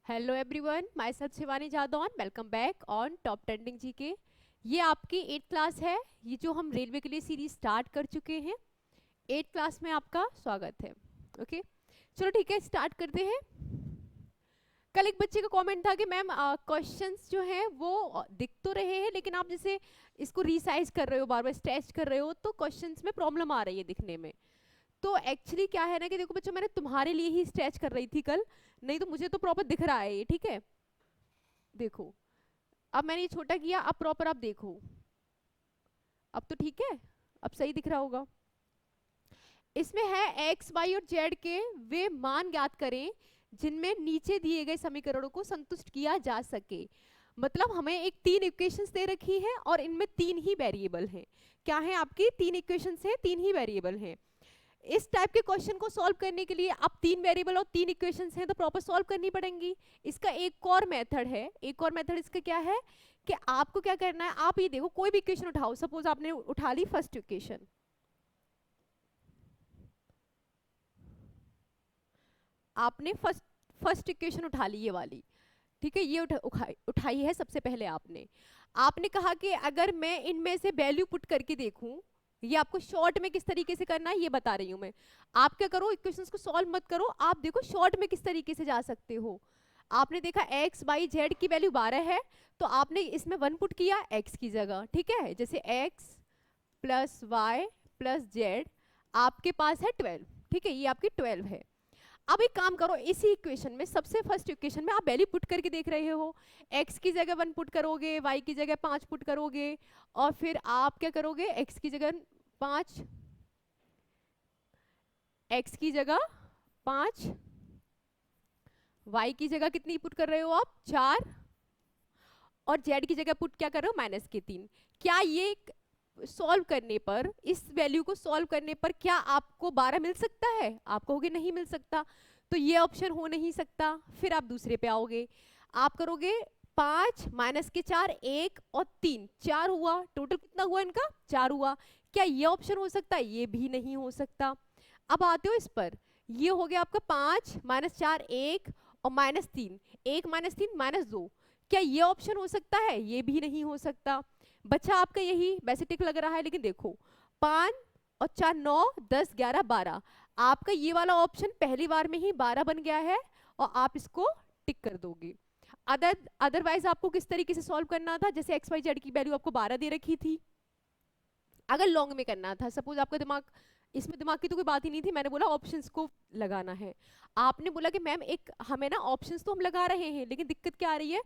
Hello everyone, my self Shivani Jadaun. Welcome back on top trending GK. ये आपकी 8th class है। ये जो हम रेलवे के लिए सीरीज स्टार्ट कर चुके हैं, 8th क्लास में आपका स्वागत है। ओके, चलो ठीक है, स्टार्ट करते हैं। कल एक बच्चे का कमेंट था कि मैम क्वेश्चंस जो हैं वो दिख तो रहे हैं, लेकिन आप जैसे इसको रिसाइज कर रहे हो, बार बार स्ट्रेच कर रहे हो, तो क्वेश्चंस में प्रॉब्लम आ रही है दिखने में। तो एक्चुअली क्या है ना कि देखो बच्चों, मैंने तुम्हारे लिए ही स्ट्रेच कर रही थी कल, नहीं तो मुझे तो प्रॉपर दिख रहा है ये। ठीक है, देखो अब मैंने ये छोटा किया, अब प्रॉपर आप देखो, अब तो ठीक है, अब सही दिख रहा होगा। इसमें है एक्स वाई और जेड के वे मान ज्ञात करें जिनमें नीचे दिए गए समीकरणों को संतुष्ट किया जा सके। मतलब हमें एक 3 इक्वेशंस दे रखी है और इनमें 3 ही वेरिएबल हैं। क्या है आपकी 3 इक्वेशंस हैं, 3 ही वेरिएबल हैं। इस टाइप के क्वेश्चन को सॉल्व करने के लिए अब 3 वेरिएबल और 3 इक्वेशंस हैं तो प्रॉपर सॉल्व करनी पड़ेंगी। इसका एक और मेथड है, एक और मेथड इसका क्या है कि आपको क्या करना है, आप ये देखो कोई भी इक्वेशन उठाओ। सपोज आपने उठा ली फर्स्ट इक्वेशन, आपने फर्स्ट इक्वेशन उठा ली ये वाली। ठीक है, ये उठाई है सबसे पहले आपने। आपने कहा कि अगर मैं इनमें से वैल्यू पुट करके देखूं, ये आपको शॉर्ट में किस तरीके से करना है ये बता रही हूं मैं। आप क्या करो, इक्वेशंस को सॉल्व मत करो, आप देखो शॉर्ट में किस तरीके से जा सकते हो। आपने देखा एक्स वाई जेड की वैल्यू 12 है, तो आपने इसमें 1 पुट किया एक्स की जगह। ठीक है, जैसे x plus y plus z आपके पास है 12। ठीक है, ये आपकी 12 है। अब एक काम करो, इसी इक्वेशन में सबसे फर्स्ट इक्वेशन में आप वैल्यू पुट करके देख रहे हो। x की जगह 1 पुट करोगे, y की जगह 5 पुट करोगे, और फिर आप क्या करोगे, x की जगह 5, x की जगह 5, y की जगह कितनी पुट कर रहे हो आप, 4, और z की जगह पुट क्या कर रहे हो, -3। क्या ये सॉल्व करने पर, इस वैल्यू को सॉल्व करने पर क्या आपको 12 मिल सकता है? आप कहोगे नहीं मिल सकता, तो ये ऑप्शन हो नहीं सकता। फिर आप दूसरे पे आओगे, आप करोगे 5 माइनस के 4, 1 और 3, 4 हुआ। टोटल कितना हुआ इनका, 4 हुआ। क्या ये ऑप्शन हो सकता है? ये भी नहीं हो सकता। अब आते हो इस पर, ये हो गया आपका 5 माइनस 4, 1 और -3, 1 -3 -2। क्या ये ऑप्शन हो सकता है? ये भी नहीं हो सकता। बच्चा आपका यही, वैसे टिक लग रहा है लेकिन देखो 5 और 4 9 10 11 12, आपका ये वाला ऑप्शन पहली बार में ही 12 बन गया है और आप इसको टिक कर दोगे। अदरवाइज आपको किस तरीके से सॉल्व करना था, जैसे एक्स वाई जेड की वैल्यू आपको 12 दे रखी थी, अगर लॉन्ग में करना था, सपोज आपका दिमाग, इसमें दिमाग की तो कोई बात ही नहीं थी, मैंने बोला ऑप्शंस को लगाना है। आपने बोला कि मैम एक हमें ना ऑप्शंस तो हम लगा रहे हैं, लेकिन दिक्कत क्या आ रही है,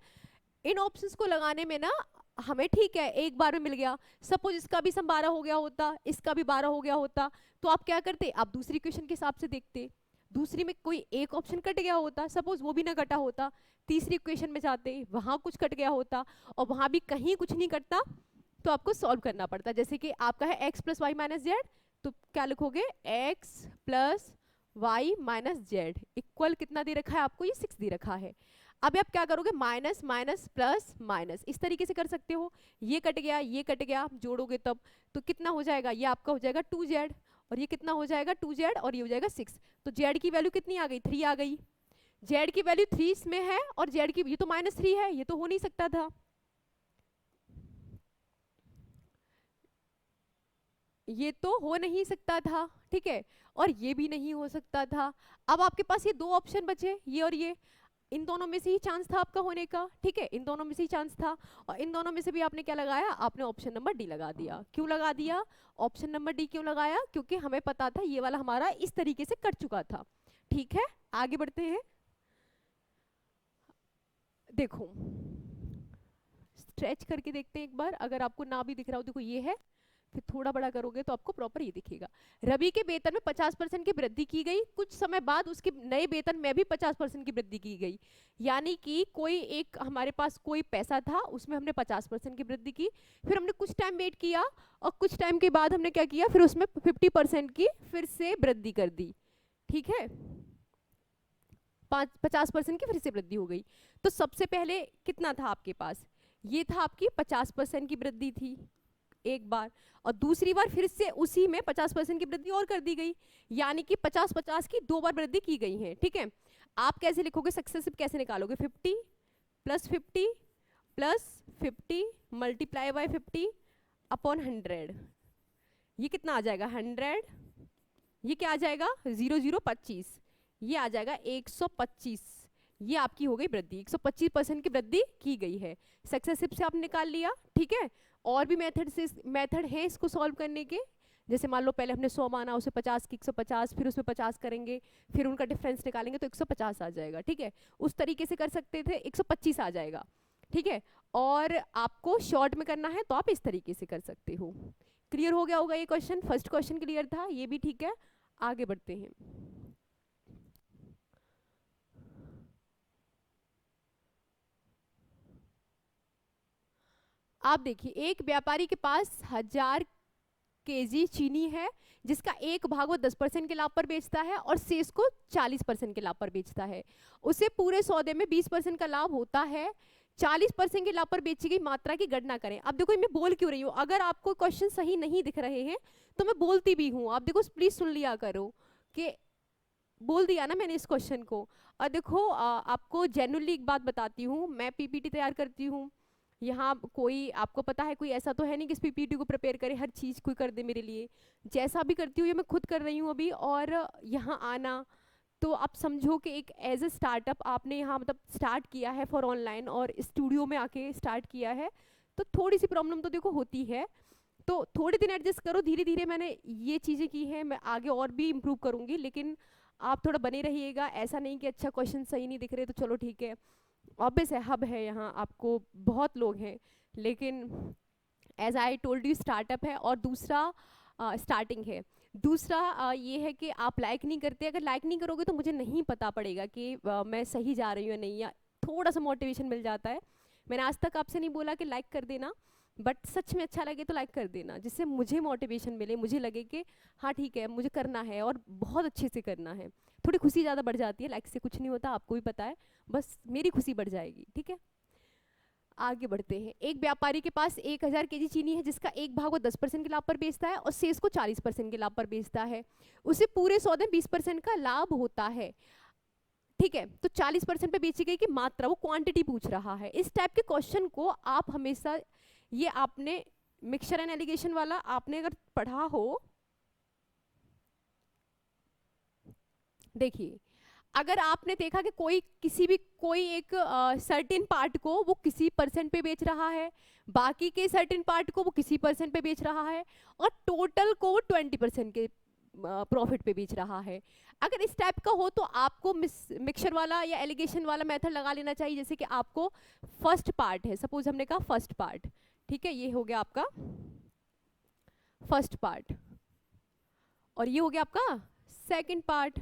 इन ऑप्शंस को लगाने में ना हमें, ठीक है एक बार में मिल गया, सपोज इसका भी सम 12 हो गया होता, इसका भी 12 हो गया होता, तो आप क्या करते, आप दूसरी क्वेश्चन के हिसाब से देखते, दूसरी में कोई एक ऑप्शन कट गया होता, सपोज वो भी ना कटा होता, तीसरी इक्वेशन में जाते, वहां कुछ कट गया होता, और वहां भी कहीं कुछ नहीं कटता, तो आपको सॉल्व करना पड़ता। जैसे कि आपका है x plus y minus z, तो क्या लिखोगे, x plus y minus z equal कितना दे रखा है आपको, ये 6 दे रखा है। अब आप क्या करोगे, माइनस माइनस प्लस माइनस, इस तरीके से कर सकते हो। ये कट गया, ये कट गया, जोड़ोगे तब तो कितना हो जाएगा, ये आपका हो जाएगा 2z, और ये कितना हो जाएगा 2z, और ये हो जाएगा 6। तो z की वैल्यू कितनी आ गई, 3 आ गई। z की वैल्यू 3 इसमें है, और z की, ये तो -3 है, ये तो हो नहीं सकता था, ये तो हो नहीं सकता था। ठीक है, और ये भी नहीं हो सकता था। अब आपके पास ये 2 ऑप्शन बचे, ये और ये, इन दोनों में से ही चांस था आपका होने का। ठीक है, इन दोनों में से ही चांस था, और इन दोनों में से भी आपने क्या लगाया, आपने ऑप्शन नंबर डी लगा दिया। क्यों लगा दिया ऑप्शन नंबर डी, क्यों लगाया, क्योंकि हमें पता था ये वाला हमारा इस तरीके से कट चुका था। ठीक है, आगे बढ़ते हैं। देखो स्ट्रेच करके देखते हैं एक बार, अगर आपको ना भी दिख रहा हो, देखो ये है, फिर थोड़ा बड़ा करोगे तो आपको प्रॉपर ये दिखेगा। रवि के वेतन में 50% की वृद्धि की गई, कुछ समय बाद उसके नए वेतन में भी 50% की वृद्धि की गई। यानी कि कोई एक, हमारे पास कोई पैसा था, उसमें हमने 50% की वृद्धि की, फिर हमने कुछ टाइम वेट किया, और कुछ टाइम के बाद हमने क्या किया, फिर उसमें 50% की फिर से वृद्धि कर दी। ठीक है, 50% की फिर से वृद्धि हो गई। तो सबसे पहले कितना था आपके पास, ये था आपकी 50% की वृद्धि थी एक बार, और दूसरी बार फिर से उसी में 50% की वृद्धि और कर दी गई, यानी कि 50-50 की 2 बार वृद्धि की गई है। ठीक है, आप कैसे लिखोगे, सक्सेसिव कैसे निकालोगे, 50 plus 50 plus 50 multiply by 50 upon 100, ये कितना आ जाएगा 100, ये क्या आ जाएगा 0 0 25, ये आ जाएगा 125। ये आपकी हो गई वृद्धि, 125% की वृद्धि की गई है। सक्सेसिव से आपने निकाल लिया, ठीक है। और भी मेथड है इसको सॉल्व करने के, जैसे मान लो पहले हमने 100 माना, उसे 50 की 150, फिर उसमें 50 करेंगे, फिर उनका डिफरेंस निकालेंगे तो 150 आ जाएगा, ठीक है। उस तरीके से कर सकते थे, 125 आ जाएगा, ठीक है। और आपको शॉर्ट में करना है तो आप इस तरीके से कर सकते हो। क्लियर हो गया होगा ये क्वेश्चन, फर्स्ट क्वेश्चन क्लियर था, ये भी ठीक है। आगे बढ़ते हैं। आप देखिए, एक व्यापारी के पास 1000 केजी चीनी है, जिसका एक भाग वो 10% के लाभ पर बेचता है और शेष को 40% के लाभ पर बेचता है। उसे पूरे सौदे में 20% का लाभ होता है। 40% के लाभ पर बेची गई मात्रा की गणना करें। अब देखो मैं बोल क्यों रही हूँ, अगर आपको क्वेश्चन सही नहीं दिख रहे हैं तो मैं बोलती भी हूँ, आप देखो प्लीज सुन लिया करो कि बोल दिया ना मैंने इस क्वेश्चन को। और देखो आपको जेन्युइनली एक बात बताती हूँ, मैं पीपीटी तैयार करती हूँ, यहाँ कोई आपको पता है कोई ऐसा तो है नहीं कि इस पीपीटी को प्रिपेयर करे, हर चीज़ कोई कर दे मेरे लिए। जैसा भी करती हूँ ये मैं खुद कर रही हूँ अभी। और यहाँ आना तो आप समझो कि एक एज ए स्टार्टअप आपने यहाँ मतलब स्टार्ट किया है फॉर ऑनलाइन और स्टूडियो में आके स्टार्ट किया है, तो थोड़ी सी प्रॉब्लम तो देखो होती है, तो थोड़े दिन एडजस्ट करो, धीरे धीरे मैंने ये चीज़ें की हैं, मैं आगे और भी इम्प्रूव करूँगी। लेकिन आप थोड़ा बने रहिएगा, ऐसा नहीं कि अच्छा क्वेश्चन सही नहीं दिख रहे तो चलो ठीक है। ऑब्वियस है, हब है यहाँ, आपको बहुत लोग हैं, लेकिन as I told you startup है। और दूसरा स्टार्टिंग है। दूसरा ये है कि आप लाइक नहीं करते, अगर लाइक नहीं करोगे तो मुझे नहीं पता पड़ेगा कि मैं सही जा रही हूँ या नहीं, या थोड़ा सा मोटिवेशन मिल जाता है। मैंने आज तक आपसे नहीं बोला कि लाइक कर देना, बट सच में अच्छा लगे तो लाइक कर देना, जिससे मुझे मोटिवेशन मिले, मुझे लगे कि हाँ ठीक है मुझे करना है और बहुत अच्छे से करना है। थोड़ी खुशी ज़्यादा बढ़ जाती है, लाइक से कुछ नहीं होता, आपको भी पता है, बस मेरी खुशी बढ़ जाएगी, ठीक है। आगे बढ़ते हैं। एक व्यापारी के पास 1000 केजी चीनी है, जिसका एक भाग वो 10% के लाभ पर बेचता है और शेष को 40% के लाभ पर बेचता है। उसे पूरे सौदे में 20% का लाभ होता है, ठीक है। तो 40% पे बेची गई की मात्रा, वो क्वांटिटी पूछ रहा है। इस टाइप के क्वेश्चन को आप हमेशा, ये आपने मिक्सचर एंड एलिगेशन वाला आपने अगर पढ़ा हो, देखिए अगर आपने देखा कि कोई किसी भी कोई एक सर्टेन पार्ट को वो किसी परसेंट पे बेच रहा है, बाकी के सर्टेन पार्ट को वो किसी परसेंट पे बेच रहा है, और टोटल को वो 20% के प्रॉफिट पे बेच रहा है, अगर इस टाइप का हो तो आपको मिक्सचर वाला या एलिगेशन वाला मेथड लगा लेना चाहिए। जैसे कि आपको फर्स्ट पार्ट है, सपोज हमने कहा फर्स्ट पार्ट, ठीक है, ये हो गया आपका फर्स्ट पार्ट, और ये हो गया आपका सेकंड पार्ट।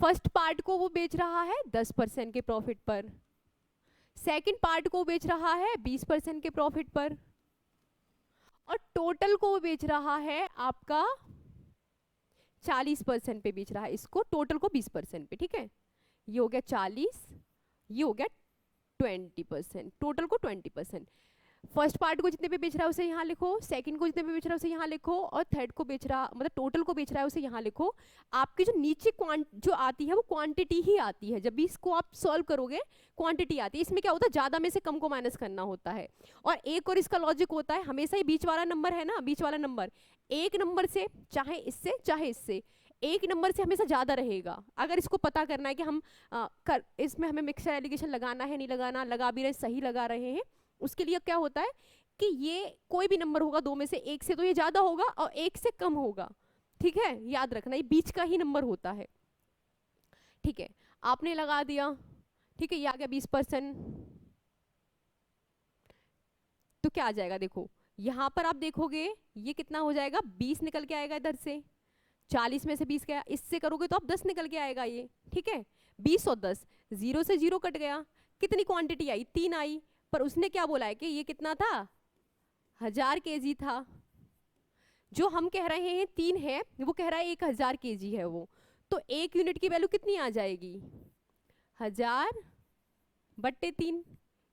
फर्स्ट पार्ट को वो बेच रहा है 10% के प्रॉफिट पर, सेकंड पार्ट को बेच रहा है 20% के प्रॉफिट पर, और टोटल को वो बेच रहा है आपका 40% पे बेच रहा है, इसको टोटल को 20% पे, ठीक है। ये हो गया 40, ये हो गया 20%, टोटल को 20%। फर्स्ट पार्ट को जितने पे बेच रहा है उसे यहाँ लिखो, सेकंड को जितने पे बेच रहा है उसे यहाँ लिखो, और थर्ड को बेच रहा मतलब टोटल को बेच रहा है उसे यहाँ लिखो। आपकी जो नीचे जो आती है वो क्वांटिटी ही आती है, जब भी इसको आप सॉल्व करोगे क्वांटिटी आती है। इसमें क्या होता है, ज़्यादा में से कम को माइनस करना होता है। और एक और इसका लॉजिक होता है, हमेशा ही बीच वाला नंबर है ना, बीच वाला नंबर एक नंबर से चाहे इससे एक नंबर से हमेशा ज़्यादा रहेगा। अगर इसको पता करना है कि हम इसमें हमें मिक्सचर एलिगेशन लगाना है नहीं लगाना, लगा भी रहे सही लगा रहे हैं, उसके लिए क्या होता है कि ये कोई भी नंबर होगा दो में से, एक से तो ये ज्यादा होगा और एक से कम होगा, ठीक है, याद रखना ये बीच का ही नंबर होता है, ठीक है। आपने लगा दिया, ठीक है, ये आ गया 20%। तो क्या आ जाएगा, देखो यहां पर आप देखोगे ये कितना हो जाएगा, 20 निकल के आएगा इधर से, 40 में से 20 गया, इससे करोगे तो आप 10 निकल के आएगा ये, ठीक है। 20 और 10, 0 से 0 कट गया, कितनी क्वांटिटी आई, 3 आई, पर उसने क्या बोला है कि ये कितना था, 1000 केजी था। जो हम कह रहे हैं 3 है, वो कह रहा है 1000 केजी है वो, तो 1 यूनिट की वैल्यू कितनी आ जाएगी, 1000 बट्टे 3,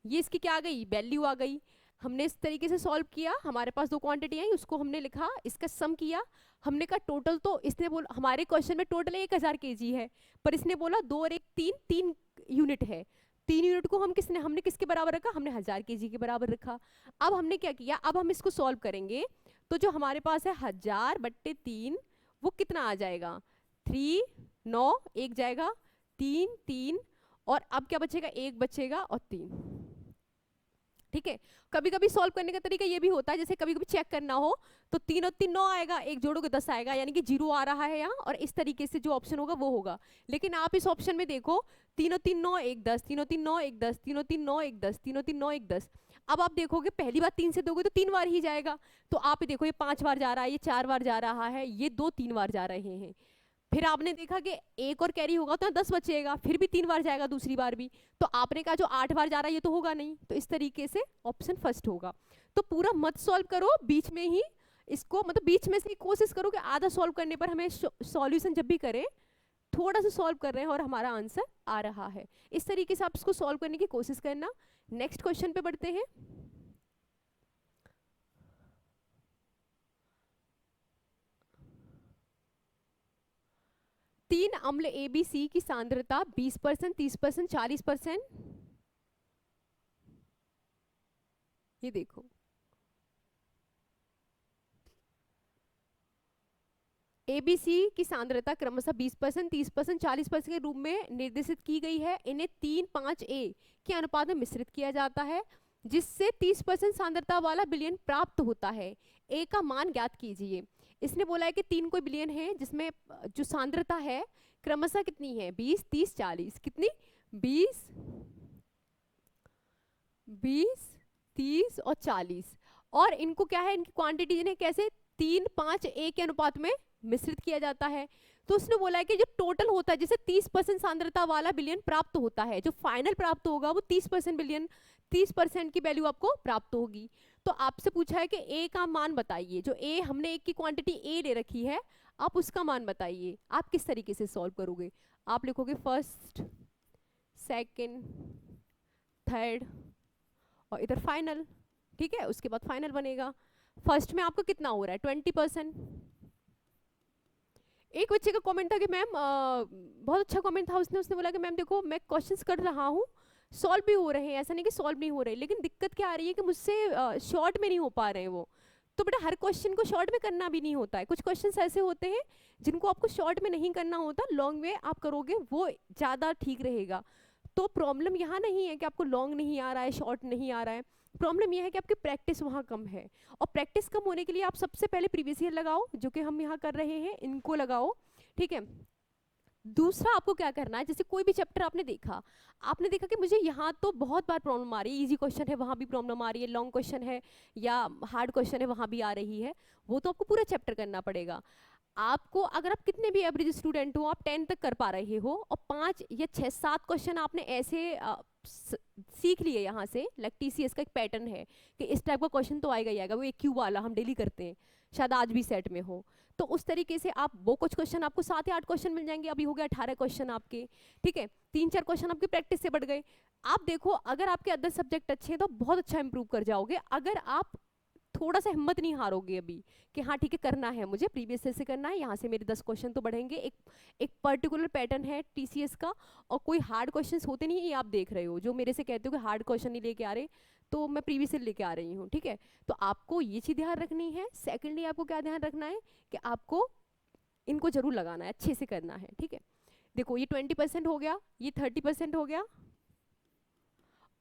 ये इसकी क्या आ गई, वैल्यू आ गई। हमने इस तरीके से सॉल्व किया, हमारे पास दो क्वांटिटी आई, उसको हमने लिखा, इसका सम किया, हमने कहा टोटल, तो इसने बोला हमारे क्वेश्चन में टोटल 1000 केजी है, पर इसने बोला 2 और 1 3, 3 यूनिट है। 3 यूनिट को हमने किसके बराबर रखा, हमने 1000 केजी के बराबर रखा। अब हमने क्या किया, अब हम इसको सॉल्व करेंगे, तो जो हमारे पास है 1000/3, वो कितना आ जाएगा, 3 9 1 जाएगा, 3 3, और अब क्या बचेगा, 1 बचेगा और 3। ठीक है, कभी कभी सॉल्व करने का तरीका ये भी होता है, जैसे कभी कभी चेक करना हो तो 3 और 3 9 आएगा, एक जोड़ोगे 10 आएगा, यानी कि 0 आ रहा है यहाँ, और इस तरीके से जो ऑप्शन होगा वो होगा। लेकिन आप इस ऑप्शन में देखो, 3 और 3 9 1 10, 3 और 3 9 1 10, 3 और 3 9 1 10, 3 और 3 9 1 10। अब आप देखोगे पहली बार 3 से दोगे तो 3 बार ही जाएगा, तो आप देखो ये 5 बार जा रहा है, ये 4 बार जा रहा है, ये 2 3 बार जा रहे हैं। फिर आपने देखा कि एक और कैरी होगा तो 10 बचेगा, फिर भी 3 बार जाएगा दूसरी बार भी, तो आपने कहा जो 8 बार जा रहा है ये तो होगा नहीं, तो इस तरीके से ऑप्शन फर्स्ट होगा। तो पूरा मत सॉल्व करो, बीच में ही इसको, मतलब बीच में से कोशिश करो कि आधा सॉल्व करने पर हमें सॉल्यूशन जब भी करें थोड़ा सा सॉल्व कर रहे हैं और हमारा आंसर आ रहा है, इस तरीके से आप इसको सॉल्व करने की कोशिश करना। नेक्स्ट क्वेश्चन पे बढ़ते हैं। 3 अम्ल ABC की सांद्रता 20%, 30%, 40%, ये देखो ABC की सांद्रता क्रमशः 20%, 30%, 40% के रूप में निर्देशित की गई है। इन्हें 3,5A के अनुपात में मिश्रित किया जाता है, जिससे 30% सांद्रता वाला विलयन प्राप्त होता है। A का मान ज्ञात कीजिए। इसने बोला है कि 3 कोई विलयन है जिसमें जो सांद्रता है क्रमशः कितनी है, 20, 30, 40, कितनी, 20, 20, 30 और 40, और इनको क्या है, इनकी क्वांटिटी इन्हें कैसे 3,5A के अनुपात में मिश्रित किया जाता है। तो उसने बोला है कि जो टोटल होता है, जैसे 30% सांद्रता वाला विलयन प्राप्त होता है, जो फाइनल प्राप्त होगा वो 30% विलयन, 30% की वैल्यू आपको प्राप्त होगी। तो आपसे पूछा है कि ए का मान बताइए, जो ए हमने एक की क्वांटिटी ए ले रखी है, आप उसका मान बताइए। आप किस तरीके से सॉल्व करोगे, आप लिखोगे फर्स्ट, सेकंड, थर्ड और इधर फाइनल। ठीक है, उसके बाद फाइनल बनेगा। फर्स्ट में आपको कितना हो रहा है, 20%। एक बच्चे का कमेंट था कि मैम, बहुत अच्छा कमेंट था, उसने बोला कि मैम देखो मैं क्वेश्चंस कर रहा हूँ, सॉल्व भी हो रहे हैं, ऐसा नहीं कि सॉल्व नहीं हो रहे, लेकिन दिक्कत क्या आ रही है कि मुझसे शॉर्ट में नहीं हो पा रहे हैं वो। तो बेटा हर क्वेश्चन को शॉर्ट में करना भी नहीं होता है, कुछ क्वेश्चंस ऐसे होते हैं जिनको आपको शॉर्ट में नहीं करना होता, लॉन्ग में आप करोगे वो ज़्यादा ठीक रहेगा। तो प्रॉब्लम यहाँ नहीं है कि आपको लॉन्ग नहीं आ रहा है, शॉर्ट नहीं आ रहा है, प्रॉब्लम यह है कि आपकी प्रैक्टिस वहाँ कम है। और प्रैक्टिस कम होने के लिए आप सबसे पहले प्रीवियस ईयर लगाओ, जो कि हम यहाँ कर रहे हैं, इनको लगाओ। ठीक है, दूसरा आपको क्या करना है, जैसे कोई भी चैप्टर आपने देखा कि मुझे यहाँ तो बहुत बार प्रॉब्लम आ रही है, इजी क्वेश्चन है वहाँ भी प्रॉब्लम आ रही है, लॉन्ग क्वेश्चन है या हार्ड क्वेश्चन है वहाँ भी आ रही है, वो तो आपको पूरा चैप्टर करना पड़ेगा। आपको अगर आप कितने भी एवरेज स्टूडेंट हो, आप 10 तक कर पा रहे हो और 5 या 6 7 क्वेश्चन आपने ऐसे सीख लिए यहाँ से, लाइक TCS का एक पैटर्न है कि इस टाइप का क्वेश्चन तो आएगा ही आएगा, वो एक क्यू वाला हम डेली करते हैं, शायद आज भी सेट में हो, तो उस तरीके से आप वो कुछ क्वेश्चन आपको 7 या 8 क्वेश्चन मिल जाएंगे, अभी हो गया 18 क्वेश्चन आपके। ठीक है, 3-4 क्वेश्चन आपकी प्रैक्टिस से बढ़ गए। आप देखो अगर आपके अदर सब्जेक्ट अच्छे हैं तो बहुत अच्छा इंप्रूव कर जाओगे, अगर आप थोड़ा सा हिम्मत नहीं हारोगे अभी कि हाँ ठीक है करना है मुझे, प्रीवियस से करना है, यहाँ से मेरे 10 क्वेश्चन तो बढ़ेंगे, एक पर्टिकुलर पैटर्न है TCS का, और कोई हार्ड क्वेश्चंस होते नहीं है, ये आप देख रहे हो, जो मेरे से कहते हो कि हार्ड क्वेश्चन नहीं लेके आ रहे, तो मैं प्रीवियस से लेके आ रही हूँ। ठीक है, तो आपको ये चीज़ ध्यान रखनी है। सेकेंडली आपको क्या ध्यान रखना है कि आपको इनको जरूर लगाना है, अच्छे से करना है। ठीक है, देखो ये 20% हो गया, ये 30% हो गया,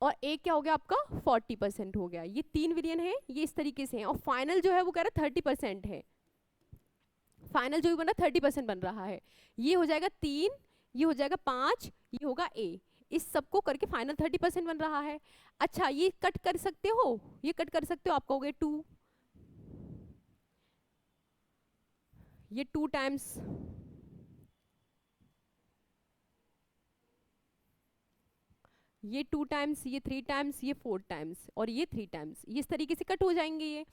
और एक क्या हो गया आपका 40% हो गया। ये 3 विलियन है, ये इस तरीके से है, और फाइनल जो है वो कह रहा है 30% है, फाइनल जो भी बन रहा है 30% बन रहा है। ये हो जाएगा 3, ये हो जाएगा 5, ये होगा A, इस सबको करके फाइनल 30% बन रहा है। अच्छा ये कट कर सकते हो, ये कट कर सकते हो, आपका हो गया 2, ये 2 टाइम्स, ये 2 टाइम्स, ये 3 टाइम्स, ये 4 टाइम्स, और ये 3 टाइम्स, ये इस तरीके से कट हो जाएंगे ये।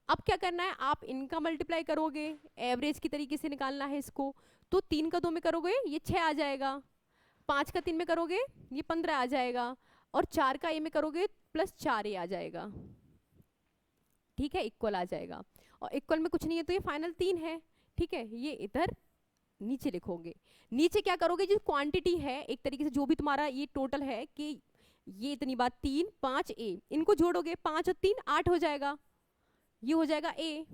अब क्या करना है, आप इनका मल्टीप्लाई करोगे, एवरेज की तरीके से निकालना है इसको, तो 3 का 2 में करोगे ये 6 आ जाएगा, 5 का 3 में करोगे ये 15 आ जाएगा, और 4 का A में करोगे +4A आ जाएगा। ठीक है, इक्वल आ जाएगा। और इक्वल में कुछ नहीं है तो ये फाइनल 3 है, ठीक है। ये इधर नीचे लिखोगे। नीचे क्या करोगे, जो क्वांटिटी है एक तरीके से, जो भी तुम्हारा ये टोटल है कि ये इतनी बात 3 5 ए, इनको जोड़ोगे 5 और 3 8 हो जाएगा, ये हो जाएगा ए।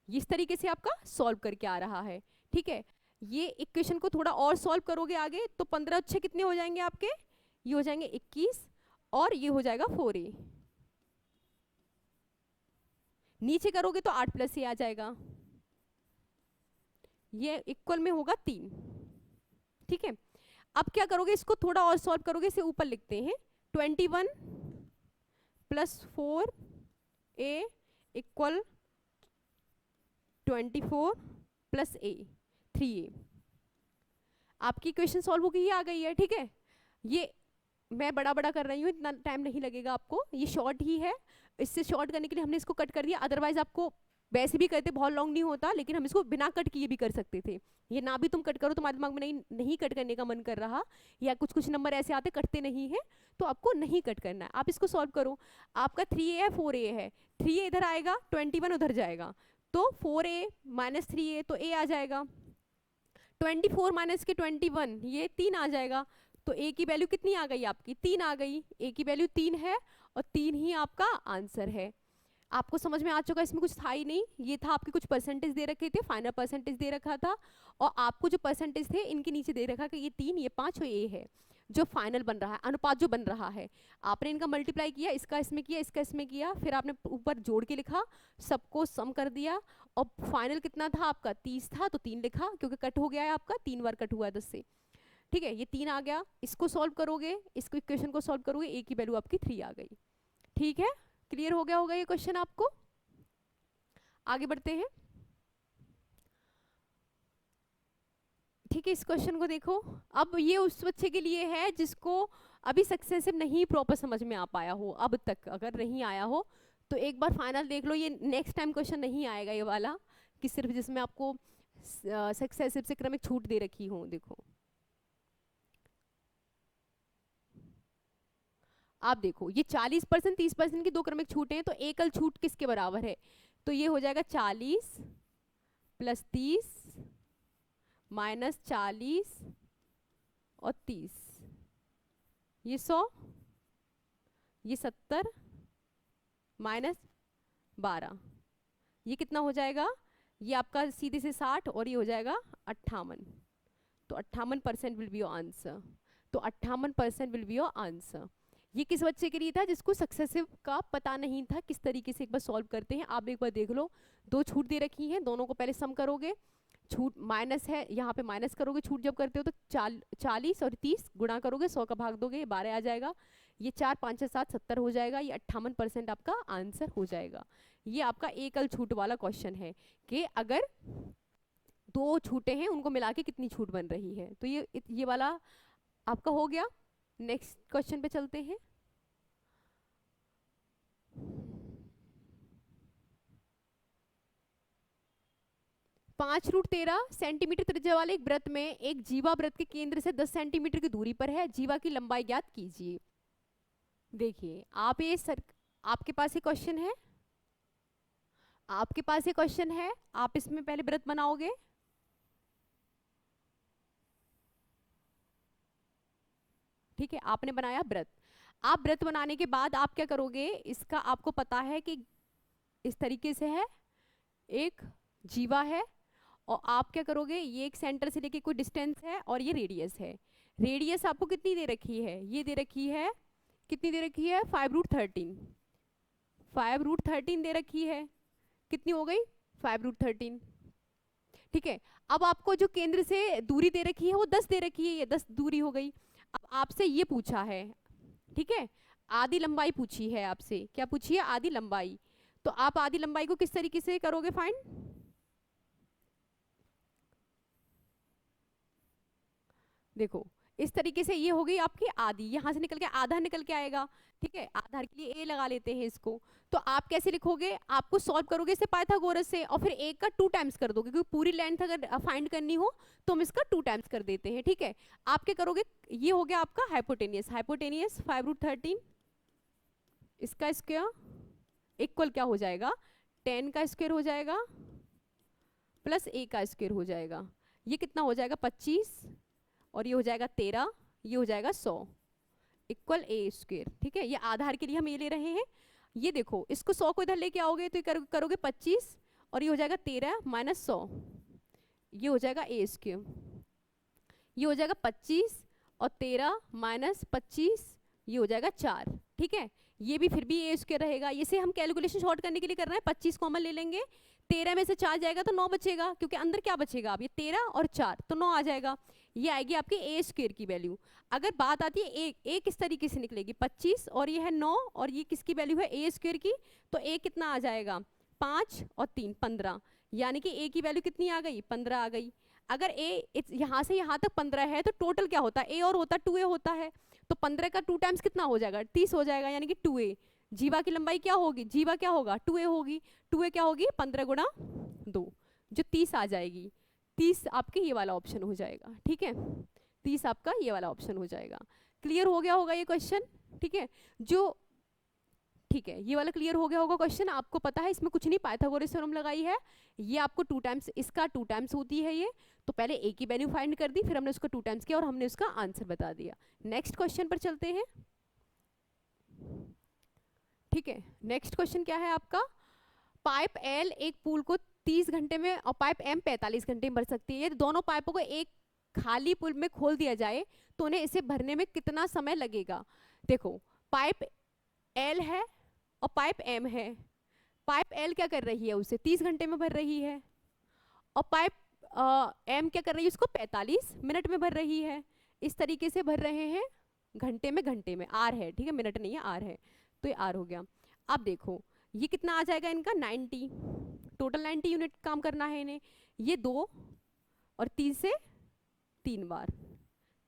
इस तरीके से आपका सॉल्व करके आ रहा है, ठीक है। ये इक्वेशन को थोड़ा और सॉल्व करोगे आगे तो 15 अच्छे कितने हो जाएंगे आपके, ये हो जाएंगे 21 और ये हो जाएगा 4a। नीचे करोगे तो 8 प्लस ए आ जाएगा, ये इक्वल में होगा 3, ठीक है। अब क्या करोगे, इसको थोड़ा और सॉल्व करोगे, इसे ऊपर लिखते हैं 21 plus 4a equal 24 plus a 3a। आपकी इक्वेशन सॉल्व होगी, ये आ गई है, ठीक है। ये मैं बड़ा बड़ा कर रही हूँ, इतना टाइम नहीं लगेगा आपको, ये शॉर्ट ही है। इससे शॉर्ट करने के लिए हमने इसको कट कर दिया, अदरवाइज आपको वैसे भी करते बहुत लॉन्ग नहीं होता, लेकिन हम इसको बिना कट किए भी कर सकते थे। ये ना भी तुम कट करो, तुम्हारे दिमाग में नहीं कट करने का मन कर रहा, या कुछ कुछ नंबर ऐसे आते कटते नहीं है, तो आपको नहीं कट करना है। आप इसको सॉल्व करो, आपका 3a है 4a है, 3a इधर आएगा 21 उधर जाएगा, तो 4a माइनस 3a तो a आ जाएगा, 24 माइनस के 21 ये 3 आ जाएगा, तो a की वैल्यू कितनी आ गई आपकी, 3 आ गई। a की वैल्यू 3 है और 3 ही आपका आंसर है। आपको समझ में आ चुका, इसमें कुछ था ही नहीं, ये था आपके कुछ परसेंटेज दे रखे थे, फाइनल परसेंटेज दे रखा था, और आपको जो परसेंटेज थे इनके नीचे दे रखा कि ये 3 ये 5 और ये है जो फाइनल बन रहा है, अनुपात जो बन रहा है। आपने इनका मल्टीप्लाई किया, इसका इसमें किया, इसका इसमें किया, फिर आपने ऊपर जोड़ के लिखा, सबको सम कर दिया, और फाइनल कितना था आपका 30 था तो 3 लिखा, क्योंकि कट हो गया है आपका, 3 बार कट हुआ है 10 से, ठीक है। ये 3 आ गया, इसको सॉल्व करोगे, इसको इक्वेशन को सॉल्व करोगे, a की वैल्यू आपकी 3 आ गई, ठीक है। क्लियर हो गया होगा ये क्वेश्चन आपको। आगे बढ़ते हैं, ठीक है। इस क्वेश्चन को देखो, अब ये उस बच्चे के लिए है जिसको अभी सक्सेसिव नहीं प्रॉपर समझ में आ पाया हो, अब तक अगर नहीं आया हो तो एक बार फाइनल देख लो, ये नेक्स्ट टाइम क्वेश्चन नहीं आएगा ये वाला कि सिर्फ जिसमें आपको सक्सेसिव से क्रमिक छूट दे रखी हो। देखो आप देखो, ये 40% 30% की दो क्रमिक छूटे हैं, तो एकल छूट किसके बराबर है, तो ये हो जाएगा 40 प्लस 30 माइनस 40 और 30, ये 100, ये 70 माइनस 12, ये कितना हो जाएगा, ये आपका सीधे से 60 और ये हो जाएगा 58, तो 58% विल बी योर आंसर, तो 58% विल बी योर आंसर। ये किस बच्चे के लिए था, जिसको सक्सेसिव का पता नहीं था किस तरीके से एक बार सॉल्व करते हैं। आप एक बार देख लो, दो छूट दे रखी हैं, दोनों को पहले सम करोगे, छूट माइनस है, यहाँ पे माइनस करोगे, छूट जब करते हो तो 40 और 30 गुणा करोगे, 100 का भाग दोगे, 12 आ जाएगा, ये 4 5 7 70 हो जाएगा, ये 58% आपका आंसर हो जाएगा। ये आपका एकल छूट वाला क्वेश्चन है कि अगर दो छूटे हैं उनको मिला के कितनी छूट बन रही है, तो ये वाला आपका हो गया। नेक्स्ट क्वेश्चन पे चलते हैं। पांच रूट 13 सेंटीमीटर त्रिज्या वाले एक वृत्त में एक जीवा वृत्त के केंद्र से 10 सेंटीमीटर की दूरी पर है, जीवा की लंबाई ज्ञात कीजिए। देखिए आप आपके पास ये क्वेश्चन है, आपके पास ये क्वेश्चन है, आप इसमें पहले वृत्त बनाओगे, ठीक है। आपने बनाया वृत्त, आप वृत्त बनाने के बाद आप क्या करोगे, इसका आपको पता है कि इस तरीके से है, एक जीवा है, और आप क्या करोगे, ये एक सेंटर से लेके कोई डिस्टेंस है और ये रेडियस है। रेडियस आपको कितनी दे रखी है, ये दे रखी है, कितनी दे रखी है 5√13, 5√13 दे रखी है, कितनी हो गई 5√13, ठीक है। अब आपको जो केंद्र से दूरी दे रखी है वो 10 दे रखी है, ये 10 दूरी हो गई। अब आपसे ये पूछा है, ठीक है, आधी लंबाई पूछी है आपसे, क्या पूछी है, आधी लंबाई। तो आप आधी लंबाई को किस तरीके से करोगे फाइंड, देखो इस तरीके से, ये हो गई आपकी आधी, यहां से निकल के आधा निकल के आएगा, ठीक है। आधा के लिए a लगा लेते हैं इसको, तो आप कैसे लिखोगे, आपको सॉल्व करोगे इसे पाइथागोरस से, और फिर a का 2 टाइम्स कर दोगे, क्योंकि पूरी लेंथ अगर फाइंड करनी हो तो हम इसका 2 टाइम्स कर देते हैं, ठीक है। आप क्या करोगे, ये हो गया आपका हाइपोटेनियस, हाइपोटेनियस 5√13, इसका स्क्वायर इक्वल क्या हो जाएगा, 10 का स्क्वायर हो जाएगा प्लस a का स्क्वायर हो जाएगा, ये कितना हो जाएगा 25, और ये हो जाएगा 13, ये हो जाएगा 100 इक्वल a स्क्वायर। ठीक है, ये आधार के लिए हम ये ले रहे हैं। ये देखो इसको 100 को इधर लेके आओगे तो ये करोगे 25, और ये हो जाएगा 13 माइनस 100, ये हो जाएगा a स्क्वायर, ये हो जाएगा 25 और 13 माइनस 25, ये हो जाएगा 4। ठीक है, ये भी फिर भी ए स्क्वायर रहेगा। इसे हम कैलकुलेशन शॉर्ट करने के लिए कर रहे हैं, 25 कॉमन ले लेंगे, 13 में से 4 जाएगा तो 9 बचेगा, क्योंकि अंदर क्या बचेगा अब, ये 13 और 4 तो 9 आ जाएगा। ये आएगी आपकी ए स्क्वायर की वैल्यू। अगर बात आती है ए किस तरीके से निकलेगी, 25 और ये है 9 और ये किसकी वैल्यू है ए स्क्वायर की, तो ए कितना आ जाएगा 5 और 3 15, यानी कि ए की वैल्यू कितनी आ गई 15 आ गई। अगर ए यहाँ से यहाँ तक 15 है तो टोटल क्या होता है, ए और होता 2a होता है, तो 15 का 2 टाइम्स कितना हो जाएगा 30 हो जाएगा, यानी कि 2a। जीवा की लंबाई क्या होगी, जीवा क्या होगा 2a होगी, 2a क्या होगी 15 गुणा 2 जो 30 आ जाएगी। 30 आपके ये वाला ऑप्शन हो जाएगा। ठीक है, 30 आपका ये वाला ऑप्शन हो जाएगा। क्लियर हो गया होगा ये क्वेश्चन। ठीक है, जो ठीक है ये वाला क्लियर हो गया होगा क्वेश्चन, आपको पता है इसमें कुछ नहीं, पाइथागोरस थ्योरम लगाई है, ये आपको 2 टाइम्स, इसका 2 टाइम्स होती है ये, तो पहले ए की वैल्यू फाइंड कर दी, फिर हमने उसको 2 टाइम्स किया और हमने उसका आंसर बता दिया। नेक्स्ट क्वेश्चन पर चलते हैं। ठीक है, नेक्स्ट क्वेश्चन क्या है आपका, पाइप एल एक पूल को 30 घंटे में और पाइप एम 45 घंटे में भर सकती है, दोनों पाइपों को एक खाली पूल में खोल दिया जाए तो उन्हें इसे भरने में कितना समय लगेगा। देखो पाइप एल है और पाइप एम है, पाइप एल क्या कर रही है उसे 30 घंटे में भर रही है, और पाइप एम क्या कर रही है उसको 45 मिनट में भर रही है। इस तरीके से भर रहे हैं घंटे में आर है, ठीक है मिनट नहीं है आर है, तो ये आर हो गया। अब देखो ये कितना आ जाएगा इनका 90, टोटल 90 यूनिट काम करना है इन्हें, ये 2 और 30 से 3 बार,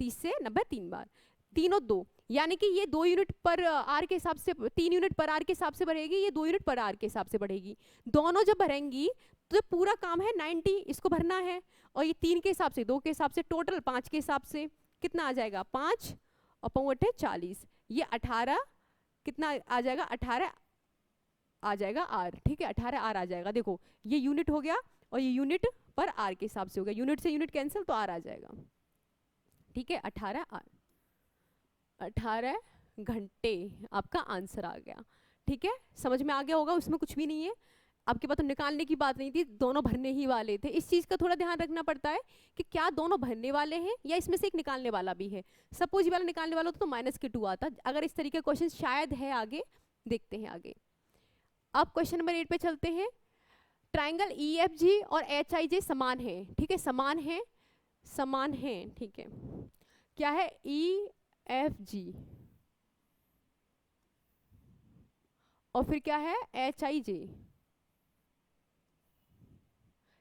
30 से 90 3 बार, 3 और 2 यानी कि ये 2 यूनिट पर आर के हिसाब से, 3 यूनिट पर आर के हिसाब से बढ़ेगी, ये 2 यूनिट पर आर के हिसाब से बढ़ेगी। दोनों जब भरेंगी तो पूरा काम है 90 इसको भरना है, और ये 3 के हिसाब से 2 के हिसाब से टोटल 5 के हिसाब से कितना आ जाएगा 5 और 5 40, ये 18 कितना आ जाएगा 18 आ जाएगा आर। ठीक है 18 आर आ जाएगा। देखो ये यूनिट हो गया और ये यूनिट पर आर के हिसाब से हो गया, यूनिट से यूनिट कैंसिल तो आर आ जाएगा। ठीक है 18 आर, 18 घंटे आपका आंसर आ गया। ठीक है समझ में आ गया होगा, उसमें कुछ भी नहीं है, आपके पास तो निकालने की बात नहीं थी, दोनों भरने ही वाले थे। इस चीज का थोड़ा ध्यान रखना पड़ता है कि क्या दोनों भरने वाले हैं या इसमें से एक निकालने वाला भी है। सपोज ये वाला निकालने वाला होता तो माइनस के 2 आता, अगर इस तरीके का क्वेश्चन शायद है आगे, देखते हैं आगे। अब क्वेश्चन नंबर 8 पे चलते हैं। ट्राइंगल ई एफ जी और एच आई जे समान है, ठीक है समान है, समान है। ठीक है क्या है ई एफ जी और फिर क्या है एच आई जे,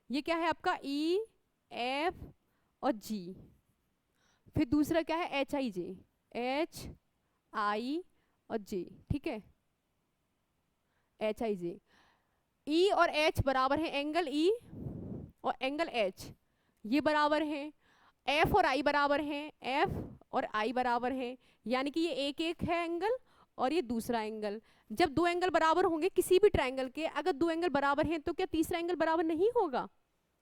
ये क्या है आपका ई एफ और जी, फिर दूसरा क्या है H I J, H I और जे। ठीक है एच आई जे, ई और एच बराबर है एंगल ई और एंगल एच, ये बराबर है। एफ और आई बराबर हैं, एफ और आई बराबर हैं, यानी कि ये एक एक है एंगल और ये दूसरा एंगल। जब दो एंगल बराबर होंगे किसी भी ट्रायंगल के, अगर दो एंगल बराबर हैं तो क्या तीसरा एंगल बराबर नहीं होगा,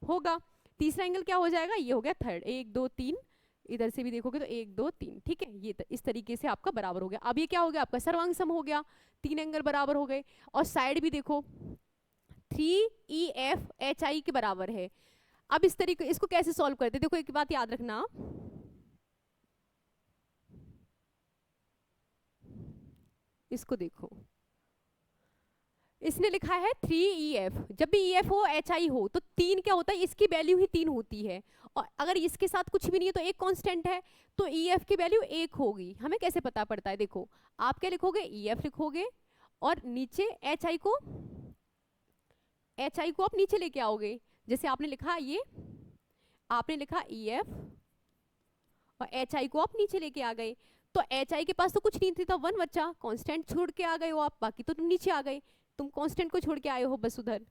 होगा। तीसरा एंगल क्या हो जाएगा, ये हो गया थर्ड, 1 2 3, इधर से भी देखोगे तो 1 2 3। ठीक है ये इस तरीके से आपका बराबर हो गया। अब ये क्या हो गया आपका सर्वांग सम हो गया, 3 एंगल बराबर हो गए। और साइड भी देखो 3EF के बराबर है। अब इस तरीके इसको कैसे सॉल्व करते, देखो एक बात याद रखना, इसको देखो इसने लिखा है 3EF, जब भी EF हो HI हो तो 3 क्या होता है, इसकी वैल्यू ही 3 होती है, और अगर इसके साथ कुछ भी नहीं है तो एक कांस्टेंट है, तो EF की वैल्यू 1 होगी। हमें कैसे पता पड़ता है, देखो आप क्या लिखोगे EF लिखोगे और नीचे HI को आप नीचे लेके आओगे, जैसे आपने लिखा ये, आपने लिखा EF और HI को आप नीचे लेके आ गए, तो HI के पास तो कुछ नहीं था, 1 बचा, कांस्टेंट छोड़ के आ गए हो आप, बाकी तो तुम नीचे आ गए, तुम कांस्टेंट को छोड़ के आए हो बस उधर।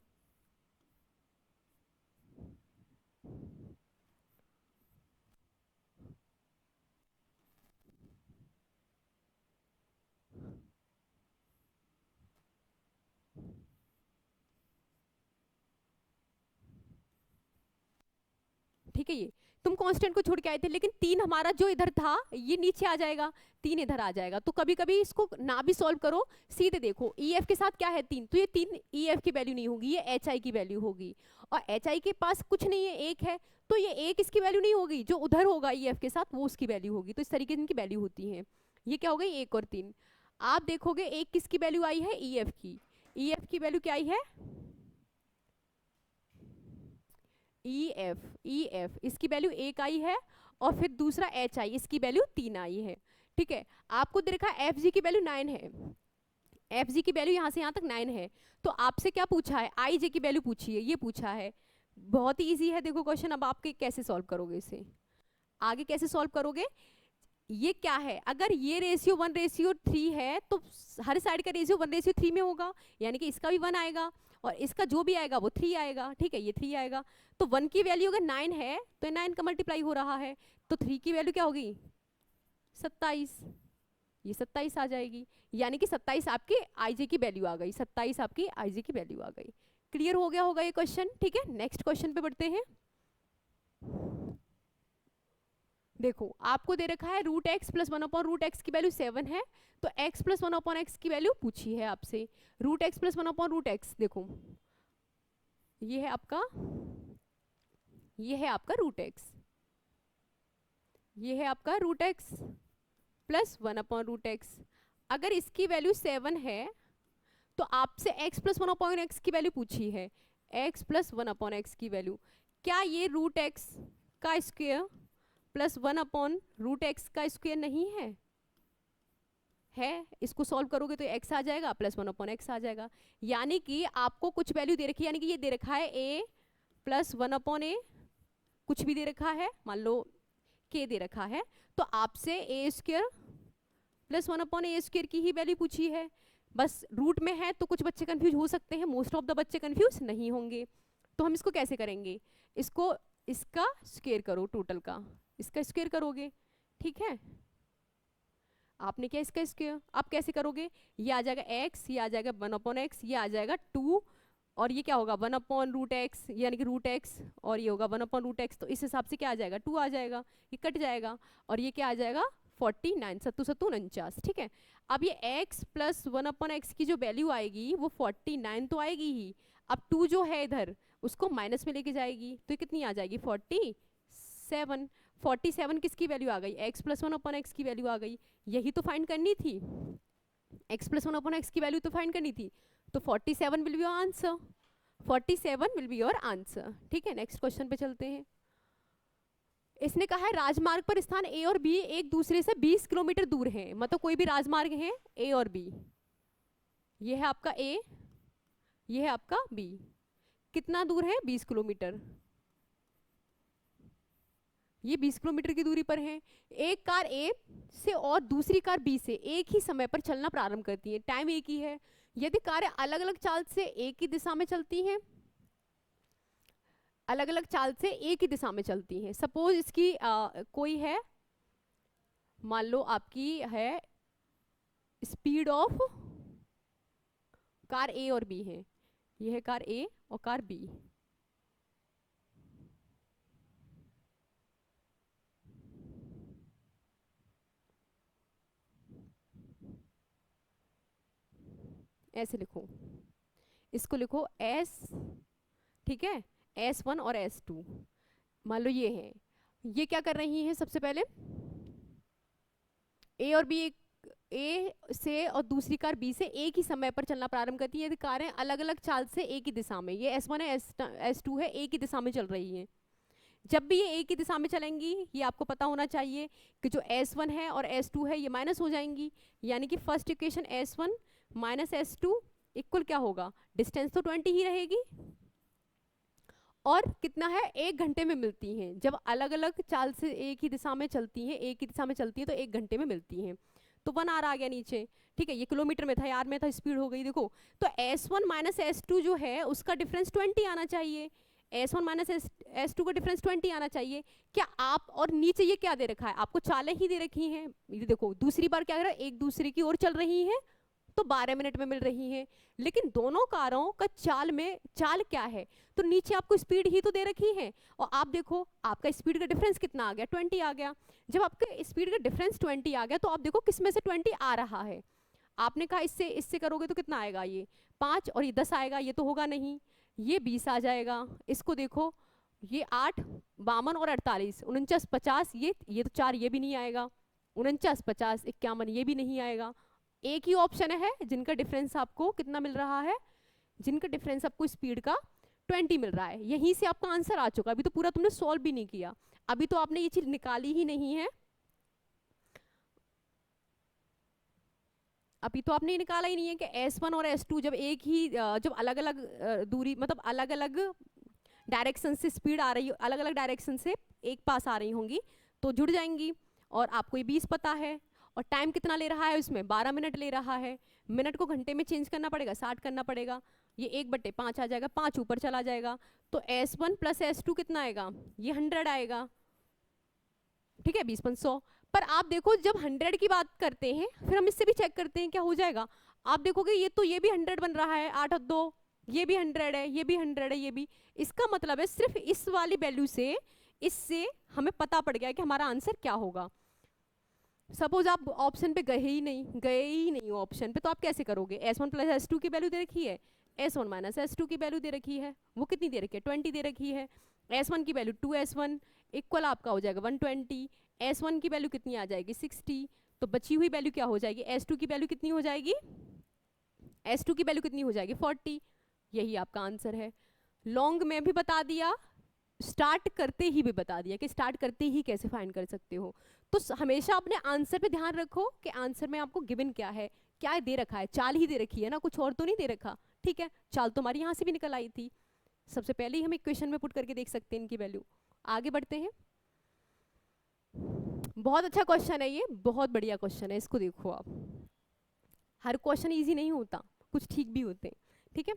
ठीक है। ये तुम कांस्टेंट को छोड़ के आए थे, लेकिन 3 हमारा जो इधर था ये नीचे आ जाएगा, 3 इधर आ जाएगा। तो कभी कभी इसको ना भी सॉल्व करो, सीधे देखो ई एफ के साथ क्या है 3, तो ये 3 ई एफ की वैल्यू नहीं होगी, ये एच आई की वैल्यू होगी। और एच आई के पास कुछ नहीं है, 1 है, तो ये 1 इसकी वैल्यू नहीं होगी, जो उधर होगा ई एफ के साथ वो उसकी वैल्यू होगी। तो इस तरीके से इनकी वैल्यू होती है। ये क्या हो गई 1 और 3। आप देखोगे 1 किसकी वैल्यू आई है, ई एफ की। ई एफ की वैल्यू क्या आई है, ई एफ इसकी वैल्यू 1 आई है, और फिर दूसरा एच आई इसकी वैल्यू 3 आई है। ठीक है, आपको दे रखा है एफ जी की वैल्यू 9 है, एफ जी की वैल्यू यहाँ से यहाँ तक 9 है। तो आपसे क्या पूछा है, आई जे की वैल्यू पूछी है, ये पूछा है। बहुत ही ईजी है, देखो क्वेश्चन। अब आपके कैसे सॉल्व करोगे इसे, आगे कैसे सॉल्व करोगे, ये क्या है, अगर ये रेशियो 1:3 है तो हर साइड का रेशियो 1:3 में होगा, यानी कि इसका भी 1 आएगा और इसका जो भी आएगा वो 3 आएगा। ठीक है, ये 3 आएगा। तो 1 की वैल्यू अगर 9 है तो 9 का मल्टीप्लाई हो रहा है, तो 3 की वैल्यू क्या होगी 27, ये 27 आ जाएगी। यानी कि 27 आपकी आईजे की वैल्यू आ गई, 27 आपकी आईजे की वैल्यू आ गई। क्लियर हो गया होगा ये क्वेश्चन। ठीक है, नेक्स्ट क्वेश्चन पे बढ़ते हैं। देखो आपको दे रखा है रूट एक्स प्लस 1/√x की वैल्यू 7 है, तो x प्लस 1/x की वैल्यू पूछी है आपसे। रूट एक्स प्लस 1/√x, देखो ये है आपका, ये है आपका रूट एक्स, ये है आपका रूट एक्स प्लस 1/√x। अगर इसकी वैल्यू 7 है तो आपसे x प्लस 1/x की वैल्यू पूछी है, x प्लस 1/x की वैल्यू। क्या ये रूट एक्स का स्क्वायर प्लस 1/√x का स्क्वायर नहीं है, है? इसको सॉल्व करोगे तो x आ जाएगा प्लस 1/x आ जाएगा। यानी कि आपको कुछ वैल्यू दे रखी है, यानी कि ये दे रखा है a प्लस 1/a, कुछ भी दे रखा है, मान लो k दे रखा है, तो आपसे a² प्लस 1/a² की ही वैल्यू पूछी है। बस रूट में है तो कुछ बच्चे कंफ्यूज हो सकते हैं, मोस्ट ऑफ द बच्चे कंफ्यूज नहीं होंगे। तो हम इसको कैसे करेंगे, इसको इसका स्क्वायर करो, टोटल का इसका स्क्वायर करोगे। ठीक है, आपने क्या इसका स्क्वायर, आप कैसे करोगे, ये आ जाएगा x, ये आ जाएगा 1/x, ये आ जाएगा 2, और ये क्या होगा 1/√x, यानी कि रूट एक्स, और ये होगा 1/√x। तो इस हिसाब से क्या आ जाएगा 2 आ जाएगा, ये कट जाएगा, और ये क्या आ जाएगा 49, 7×7=49। ठीक है, अब ये x प्लस 1/x की जो वैल्यू आएगी वो 49 तो आएगी ही, अब 2 जो है इधर उसको माइनस में लेके जाएगी, तो ये कितनी आ जाएगी 47। 47 किसकी वैल्यू आ गई, x प्लस 1/x की वैल्यू आ गई। यही तो फाइंड करनी थी, x प्लस 1/x की वैल्यू तो फाइंड करनी थी। तो 47 will be your answer, 47 will be your answer. ठीक है, नेक्स्ट क्वेश्चन पे चलते हैं। इसने कहा है राजमार्ग पर स्थान ए और बी एक दूसरे से 20 किलोमीटर दूर हैं, मतलब कोई भी राजमार्ग है ए और बी, ये है आपका ए, ये है आपका बी, कितना दूर है 20 किलोमीटर, ये 20 किलोमीटर की दूरी पर है। एक कार ए से और दूसरी कार बी से एक ही समय पर चलना प्रारंभ करती है, टाइम एक ही है। यदि कारें अलग अलग चाल से एक ही दिशा में चलती हैं, अलग अलग चाल से एक ही दिशा में चलती हैं, सपोज इसकी कोई है, मान लो आपकी है स्पीड ऑफ, कार ए और बी है, ये है कार ए और कार बी, ऐसे लिखो, इसको लिखो S, ठीक है, S1 और S2, मान लो ये है, ये क्या कर रही हैं, सबसे पहले A और B, एक A से और दूसरी कार B से एक ही समय पर चलना प्रारंभ करती है। यदि कारें अलग अलग चाल से एक ही दिशा में, ये S1 है S2 है, एक ही दिशा में चल रही हैं, जब भी ये एक ही दिशा में चलेंगी, ये आपको पता होना चाहिए कि जो S1 है और S2 है ये माइनस हो जाएंगी, यानी कि first equation S1 minus S2 equal क्या होगा, डिस्टेंस तो 20 ही रहेगी, और कितना है 1 घंटे में मिलती हैं। जब अलग अलग चाल से एक ही दिशा में चलती हैं, एक ही दिशा में चलती है तो 1 घंटे में मिलती हैं। तो 1 आर आ गया नीचे, ठीक है, ये किलोमीटर में था, यार में था, स्पीड हो गई। देखो तो S1 माइनस S2 जो है उसका डिफरेंस 20 आना चाहिए, S1 माइनस S2 का डिफरेंस 20 आना चाहिए। क्या आप, और नीचे ये क्या दे रखा है, आपको चालें ही दे रखी हैं, ये देखो दूसरी बार क्या कर रहा है, एक दूसरे की ओर चल रही हैं, तो 12 मिनट में मिल रही हैं। लेकिन दोनों कारों का चाल क्या है, तो नीचे आपको स्पीड ही तो दे रखी है, और आप देखो आपका स्पीड का डिफरेंस कितना आ गया, 20 आ गया। जब आपके स्पीड का डिफरेंस 20 आ गया तो आप देखो किस में से 20 आ रहा है। आपने कहा इससे इससे करोगे तो कितना आएगा, ये 5 और ये 10 आएगा, ये तो होगा नहीं, ये 20 आ जाएगा। इसको देखो, ये 8, 52 और 48, 49, 50, ये तो 4, ये भी नहीं आएगा, 49, 50, 51, ये भी नहीं आएगा। एक ही ऑप्शन है जिनका डिफरेंस आपको कितना मिल रहा है, जिनका डिफरेंस आपको स्पीड का 20 मिल रहा है। यहीं से आपका आंसर आ चुका। अभी तो पूरा तुमने सॉल्व भी नहीं किया, अभी तो आपने ये चीज निकाली ही नहीं है, अभी तो आपने निकाला ही नहीं है कि S1 और S2 जब एक ही जब अलग अलग दूरी, मतलब अलग अलग डायरेक्शन से स्पीड आ रही, अलग अलग डायरेक्शन से एक पास आ रही होंगी तो जुड़ जाएंगी। और आपको ये 20 पता है, और टाइम कितना ले रहा है उसमें, 12 मिनट ले रहा है। मिनट को घंटे में चेंज करना पड़ेगा, 60 करना पड़ेगा, ये 1/5 आ जाएगा, 5 ऊपर चला जाएगा। तो S1 प्लस S2 कितना आएगा, ये 100 आएगा, ठीक है, 20/100। पर आप देखो जब 100 की बात करते हैं, फिर हम इससे भी चेक करते हैं क्या हो जाएगा। आप देखोगे ये तो, ये भी 100 बन रहा है, 8 और 2, ये भी 100 है, ये भी 100 है, ये भी। इसका मतलब है सिर्फ इस वाली वैल्यू से, इससे हमें पता पड़ गया कि हमारा आंसर क्या होगा। सपोज आप ऑप्शन पे गए ही नहीं ऑप्शन पे, तो आप कैसे करोगे। S1 प्लस S2 की वैल्यू दे रखी है, S1 माइनस S2 की वैल्यू दे रखी है, वो कितनी दे रखी है, 20 दे रखी है। S1 की वैल्यू 2S1 इक्वल आपका हो जाएगा 120, S1 की वैल्यू कितनी आ जाएगी 60, तो बची हुई वैल्यू क्या हो जाएगी, S2 की वैल्यू कितनी हो जाएगी, S2 की वैल्यू कितनी हो जाएगी 40। यही आपका आंसर है। लॉन्ग में भी बता दिया, स्टार्ट करते ही भी बता दिया कि स्टार्ट करते ही कैसे फाइंड कर सकते हो। तो हमेशा अपने आंसर पे ध्यान रखो कि आंसर में आपको गिवन क्या है, क्या दे रखा है, चाल ही दे रखी है ना, कुछ और तो नहीं दे रखा। ठीक है, चाल तो हमारी यहाँ से भी निकल आई थी, सबसे पहले ही हम इक्वेशन में पुट करके देख सकते हैं इनकी वैल्यू। आगे बढ़ते हैं। बहुत अच्छा क्वेश्चन है ये, बहुत बढ़िया क्वेश्चन है, इसको देखो आप। हर क्वेश्चन इजी नहीं होता, कुछ ठीक भी होते हैं। ठीक है,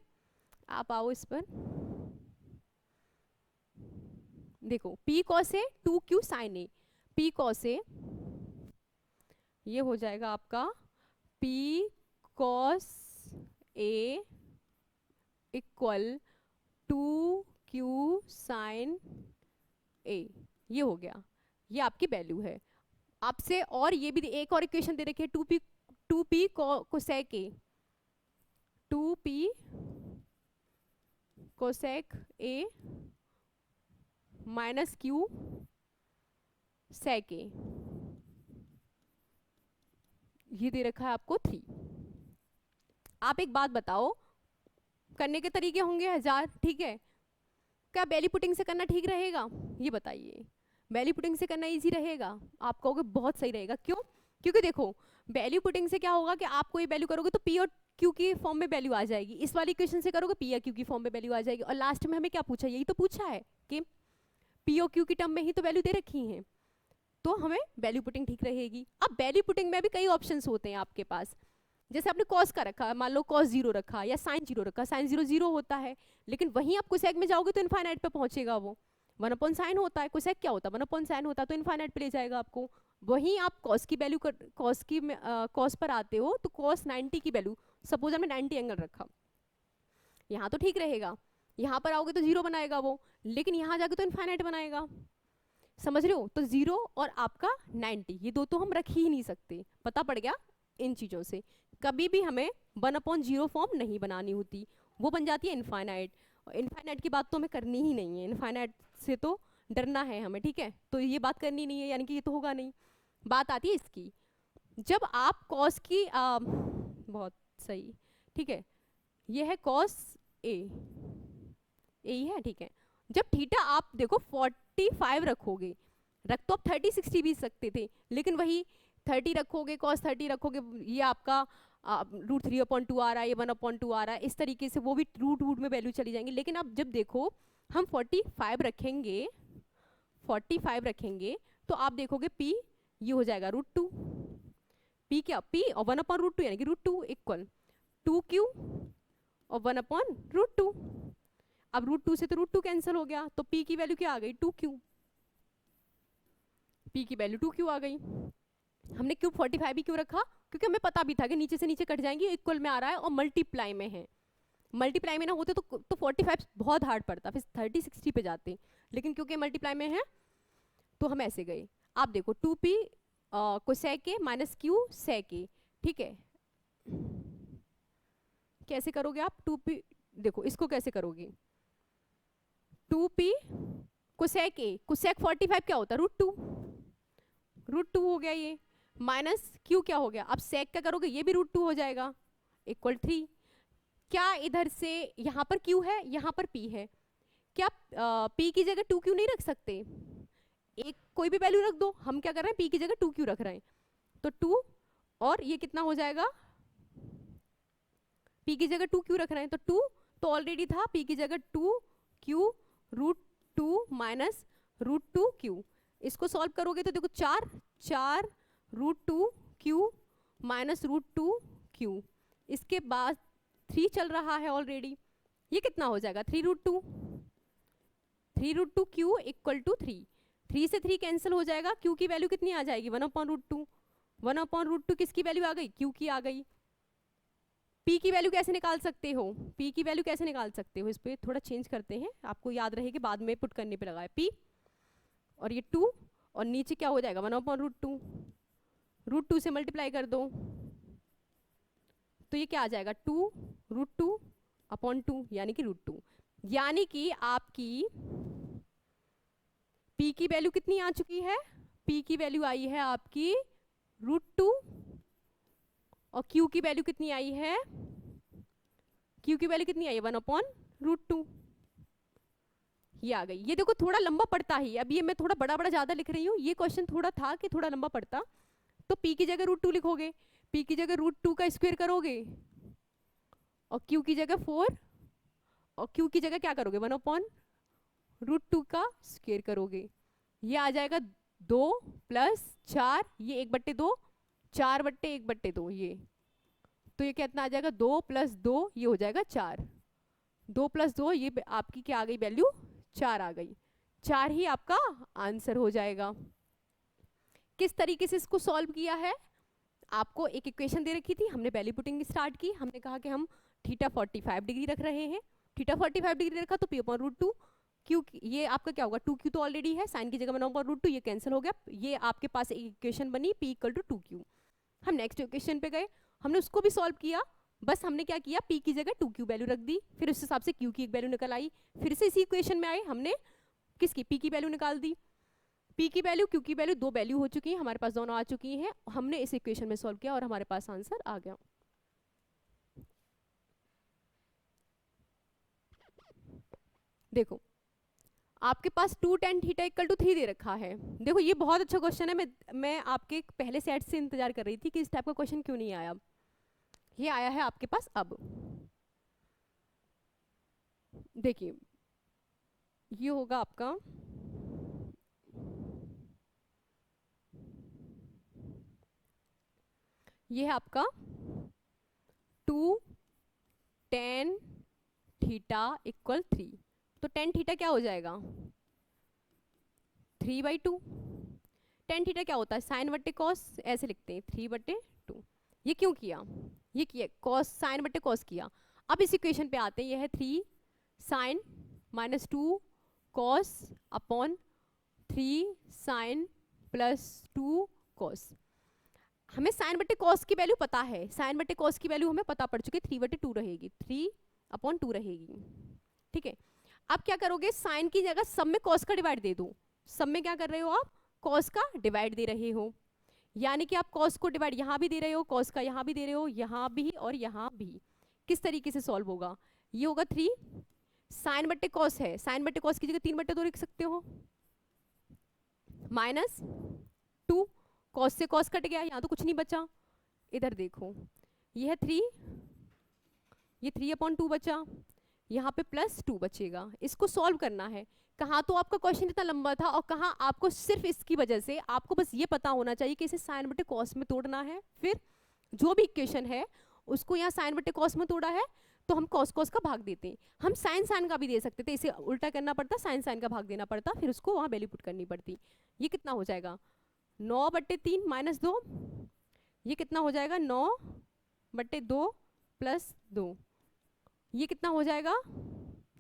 आप आओ इस पर, देखो P cos A 2Q sin A, P cos A ये हो जाएगा आपका P cos A equal 2Q sin A, ये हो गया, ये आपकी वैल्यू है। आपसे और ये भी एक और इक्वेशन दे रखी है 2P cosec A, 2P cosec A minus Q sec A, ये दे रखा है आपको 3। आप एक बात बताओ, करने के तरीके होंगे 1000, ठीक है, क्या बेली पुटिंग से करना ठीक रहेगा, ये बताइए। बेली पुटिंग से करना इजी रहेगा, आप कहोगे बहुत सही रहेगा, क्यों, क्योंकि देखो वैल्यू पुटिंग से क्या होगा कि आप कोई वैल्यू करोगे तो P और Q की फॉर्म में वैल्यू आ जाएगी, इस वाली इक्वेशन से करोगे P या Q की फॉर्म में वैल्यू आ जाएगी। और लास्ट में हमें क्या पूछा, यही तो पूछा है कि P और Q की टर्म में ही तो वैल्यू दे रखी है, तो हमें वैल्यू पुटिंग ठीक रहेगी। अब वैल्यू पुटिंग में भी कई ऑप्शंस होते हैं आपके पास, जैसे आपने कॉस का रखा, मान लो कॉस 0 रखा या साइन 0 रखा, साइन 0 0 होता है, लेकिन वहीं आप कोसेक में जाओगे तो इनफाइनाइट पे पहुंचेगा वो, 1/sin होता है, कोसेक क्या होता है 1/sin होता है, तो इनफाइनाइट पे ले जाएगा आपको। वहीं आप कॉस की वैल्यू कॉस पर आते हो तो कॉस 90 की वैल्यू, सपोज हमने 90 एंगल रखा, यहाँ तो ठीक रहेगा, यहाँ पर आओगे तो 0 बनाएगा वो, लेकिन यहाँ जाके तो इनफाइनाइट बनाएगा, समझ रहे हो। तो 0 और आपका 90, ये दो तो हम रख ही नहीं सकते, पता पड़ गया इन चीज़ों से। कभी भी हमें 1/0 फॉर्म नहीं बनानी होती, वो बन जाती है इनफाइनाइट। इनफाइनाइट की बात तो हमें करनी ही नहीं है, इनफाइनाइट से तो डरना है हमें, ठीक है, तो ये बात करनी नहीं है, यानी कि ये तो होगा नहीं। बात आती है इसकी, जब आप कॉस की बहुत सही, ठीक है, ये है कॉस ए, यही है, ठीक है। जब थीटा आप देखो 45 रखोगे, रख तो आप 30 60 भी सकते थे, लेकिन वही 30 रखोगे, cos 30 रखोगे, ये आपका √3/2 आ रहा है, ये 1/2 आ रहा है, इस तरीके से वो भी रूट में वैल्यू चली जाएंगी। लेकिन अब जब देखो हम 45 रखेंगे, 45 रखेंगे तो आप देखोगे P ये हो जाएगा √2, P क्या, P और 1/√2 यानी कि √2 इक्वल 2Q और 1/√2। अब √2 से तो √2 कैंसिल हो गया, तो P की वैल्यू क्या आ गई 2Q, P की वैल्यू 2Q आ गई। हमने क्यूब 45 भी क्यों रखा, क्योंकि हमें पता भी था कि नीचे से नीचे कट जाएंगे, इक्वल में आ रहा है और मल्टीप्लाई में है। मल्टीप्लाई में ना होते तो 45 बहुत हार्ड पड़ता, फिर 30 60 पे जाते, लेकिन क्योंकि मल्टीप्लाई में है तो हम ऐसे गए। आप देखो 2p cosec A minus Q sec A, ठीक है। कैसे करोगे आप 2p, देखो इसको कैसे करोगे, 2p कोसेक ए, कोसेक 45 क्या होता है √2 हो गया ये, माइनस क्यू क्या हो गया, अब सेक क्या करोगे, ये भी √2 हो जाएगा, इक्वल 3। क्या इधर से यहाँ पर q है, यहाँ पर p है, क्या p की जगह 2q नहीं रख सकते, एक कोई भी वैल्यू रख दो, हम क्या कर रहे हैं p की जगह 2q रख रहे हैं, तो 2 और ये कितना हो जाएगा, p की जगह 2q रख रहे हैं तो 2 तो ऑलरेडी था, p की जगह 2q √2 माइनस √2q, इसको सॉल्व करोगे तो देखो 4 √2q माइनस √2q, इसके बाद 3 चल रहा है ऑलरेडी, ये कितना हो जाएगा 3√2q इक्वल टू 3 से 3 कैंसिल हो जाएगा, q की वैल्यू कितनी आ जाएगी 1/√2, 1/√2 किसकी वैल्यू आ गई, q की आ गई। p की वैल्यू कैसे निकाल सकते हो, p की वैल्यू कैसे निकाल सकते हो, इस पे थोड़ा चेंज करते हैं, आपको याद रहे कि बाद में पुट करने पे लगा है p, और ये 2 और नीचे क्या हो जाएगा 1/√2, √2 से मल्टीप्लाई कर दो तो ये क्या आ जाएगा 2√2/2 यानी कि √2, यानी कि आपकी p की वैल्यू कितनी आ चुकी है, p की वैल्यू आई है आपकी √2 और q की वैल्यू कितनी आई है, q की वैल्यू कितनी आई है 1/√2, ये आ गई। ये देखो थोड़ा लंबा पड़ता ही, अब ये मैं थोड़ा बड़ा बड़ा ज्यादा लिख रही हूँ, ये क्वेश्चन थोड़ा था कि थोड़ा लंबा पड़ता, तो p की जगह √2 लिखोगे, p की जगह √2 का स्क्वायर करोगे और q की जगह 4 और q की जगह क्या करोगे 1/√2 का स्क्वायर करोगे, ये आ जाएगा 2 + 4, ये 1/2 4/1/2 ये, तो ये कितना आ जाएगा 2 + 2 ये हो जाएगा 4, 2 + 2 ये आपकी क्या आ गई वैल्यू 4 आ गई, 4 ही आपका आंसर हो जाएगा। किस तरीके से इसको सॉल्व किया है, आपको एक इक्वेशन दे रखी थी, हमने वैल्यू पुटिंग स्टार्ट की, हमने कहा कि हम थीटा 45 डिग्री रख रहे हैं, थीटा 45 डिग्री रखा तो p/√2, क्यू ये आपका क्या होगा 2q तो ऑलरेडी है, साइन की जगह 1/√2 ये कैंसिल हो गया, ये आपके पास एक इक्वेशन बनी p = 2q। हम नेक्स्ट इक्वेशन पे गए, हमने उसको भी सॉल्व किया, बस हमने क्या किया p की जगह 2q वैल्यू रख दी, फिर उस हिसाब से q की एक वैल्यू निकल आई, फिर से इसी इक्वेशन में आए, हमने किसकी p की वैल्यू निकाल दी, p की वैल्यू q की वैल्यू, दो वैल्यू हो चुकी है हमारे पास, दोनों आ चुकी हैं, हमने इस इक्वेशन में सॉल्व किया और हमारे पास आंसर आ गया। देखो आपके पास 2 tan थीटा = 3 दे रखा है, देखो ये बहुत अच्छा क्वेश्चन है, मैं आपके पहले सेट से इंतजार कर रही थी कि इस टाइप का क्वेश्चन क्यों नहीं आया, ये आया है आपके पास। अब देखिए ये होगा आपका ये है आपका 2 tan थीटा = 3, तो tan थीटा क्या हो जाएगा 3/2, tan थीटा क्या होता है साइन बटे कॉस, ऐसे लिखते हैं 3/2, ये क्यों किया, ये किया कॉस साइन बटे कॉस किया। अब इस इक्वेशन पे आते हैं, ये है 3 sin - 2 cos / 3 sin + 2 cos, हमें साइन बटे कॉस की वैल्यू पता है, साइन बटे कॉस की वैल्यू हमें पता पड़ चुकी है, 3/2 रहेगी, 3/2 रहेगी, ठीक है। अब क्या करोगे, साइन की जगह सब में कॉस का डिवाइड दे दो, सब में क्या कर रहे हो आप कॉस का डिवाइड दे रहे हो, यानी कि आप कॉस को डिवाइड यहाँ भी दे रहे हो, कॉस का यहाँ भी दे रहे हो, यहाँ भी और यहाँ भी। किस तरीके से सॉल्व होगा, ये होगा 3 साइन बटे कॉस है, साइन बटे कॉस की जगह 3/2 लिख सकते हो, -2 कॉस से कॉस कट गया, यहाँ तो कुछ नहीं बचा, इधर देखो ये है 3, ये 3/2 बचा, यहाँ पे +2 बचेगा, इसको सॉल्व करना है। कहाँ तो आपका क्वेश्चन इतना लंबा था और कहाँ आपको सिर्फ इसकी वजह से आपको बस ये पता होना चाहिए कि इसे साइन बटे कॉस में तोड़ना है, फिर जो भी इक्वेशन है उसको यहाँ साइन बटे कॉस में तोड़ा है तो हम कॉस कॉस का भाग देते हैं, हम साइन साइन का भी दे सकते थे, इसे उल्टा करना पड़ता, साइन साइन का भाग देना पड़ता, फिर उसको वहाँ वैल्यू पुट करनी पड़ती। ये कितना हो जाएगा 9/3 माइनस 2, ये कितना हो जाएगा 9/2 प्लस 2, ये कितना हो जाएगा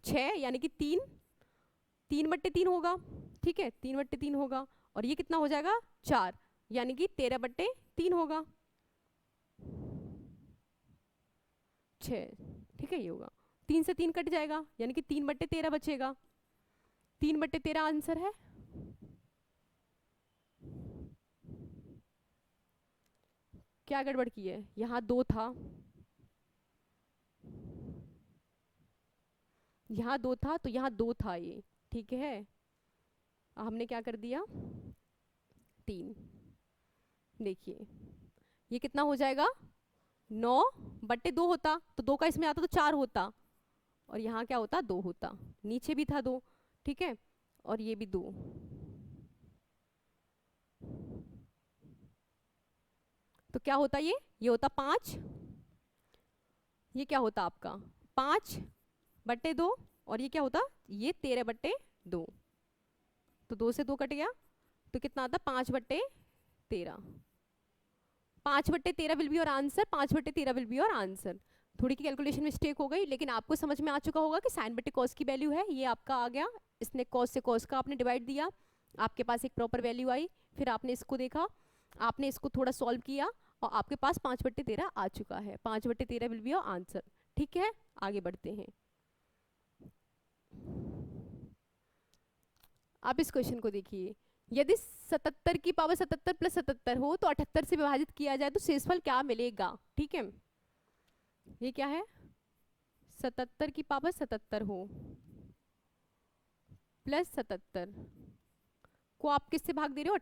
6, यानी कि 3/3 होगा, ठीक है 3/3 होगा। और ये कितना हो जाएगा 4, यानी कि 13/3 होगा 6, ठीक है ये होगा। 3 से 3 कट जाएगा, यानी कि 3/13 बचेगा। 3/13 आंसर है। क्या गड़बड़ की है, यहाँ 2 था, यहाँ 2 था तो यहाँ 2 था ये, ठीक है। हमने क्या कर दिया 3। देखिए ये कितना हो जाएगा 9/2 होता तो 2 का इसमें आता तो 4 होता, और यहाँ क्या होता 2 होता, नीचे भी था 2, ठीक है, और ये भी 2, तो क्या होता ये होता 5, ये क्या होता आपका 5/2, और ये क्या होता ये 13/2, तो 2 से 2 कट गया, तो कितना आता 5/13। 5/13 will be your answer, 5/13 will be your answer. थोड़ी की कैलकुलेशन मिस्टेक हो गई, लेकिन आपको समझ में आ चुका होगा कि sin/cos की वैल्यू है, ये आपका आ गया, इसने cos से cos का आपने डिवाइड दिया, आपके पास एक प्रॉपर वैल्यू आई, फिर आपने इसको देखा, आपने इसको थोड़ा सॉल्व किया, और आपके पास 5/13 आ चुका है। 5/13 विल बी योर आंसर, ठीक है। आगे बढ़ते हैं। आप इस क्वेश्चन को देखिए, यदि 77 की पावर 77 प्लस 77 हो तो 78 से विभाजित किया जाए तो शेषफल क्या मिलेगा, ठीक है। ये क्या है 77 की पावर 77 हो प्लस 77 को आप किससे भाग दे रहे हो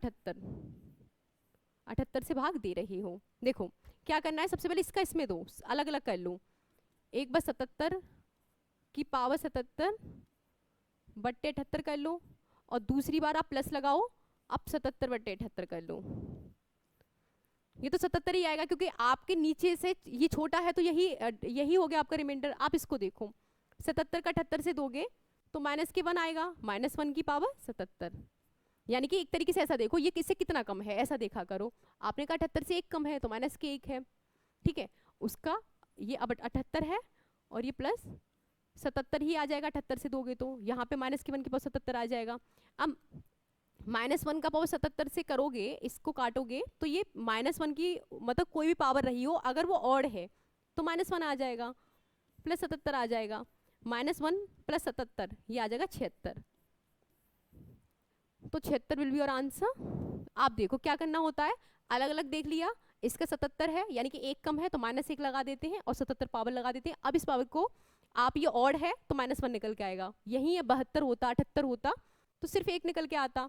78 से भाग दे रहे हो। देखो क्या करना है, सबसे पहले इसका इसमें दो, अलग अलग कर लो। एक बार 77 की पावर 77/78 कर लो, और दूसरी बार आप प्लस लगाओ, अब 77/78 कर लो। ये तो 77 ही आएगा, क्योंकि आपके नीचे से ये छोटा है, तो यही हो गया आपका रिमाइंडर। आप इसको देखो 77 का 78 से दोगे तो -1 आएगा, -1 की पावर 77, यानी कि एक तरीके से ऐसा देखो ये किससे कितना कम है, ऐसा देखा करो। आपने कहा 78 से 1 कम है तो -1 है, ठीक है। उसका ये अब 78 है, और ये प्लस 77 ही आ जाएगा 78 से दोगे तो, यहाँ पे -1 की पावर 77 आ जाएगा। अब -1 का पावर 77 से करोगे, इसको काटोगे तो ये -1 की मतलब कोई भी पावर रही हो, अगर वो ऑड है तो -1 आ जाएगा, प्लस 77 आ जाएगा, -1 प्लस 77 ये आ जाएगा 76, तो 76 विल बी योर आंसर। आप देखो क्या करना होता है, अलग अलग देख लिया, इसका 77 है यानी कि 1 कम है तो -1 लगा देते हैं और 77 पावर लगा देते हैं। अब इस पावर को आप ये ऑड है तो -1 निकल के आएगा, यही ये 72 होता 78 होता तो सिर्फ 1 निकल के आता।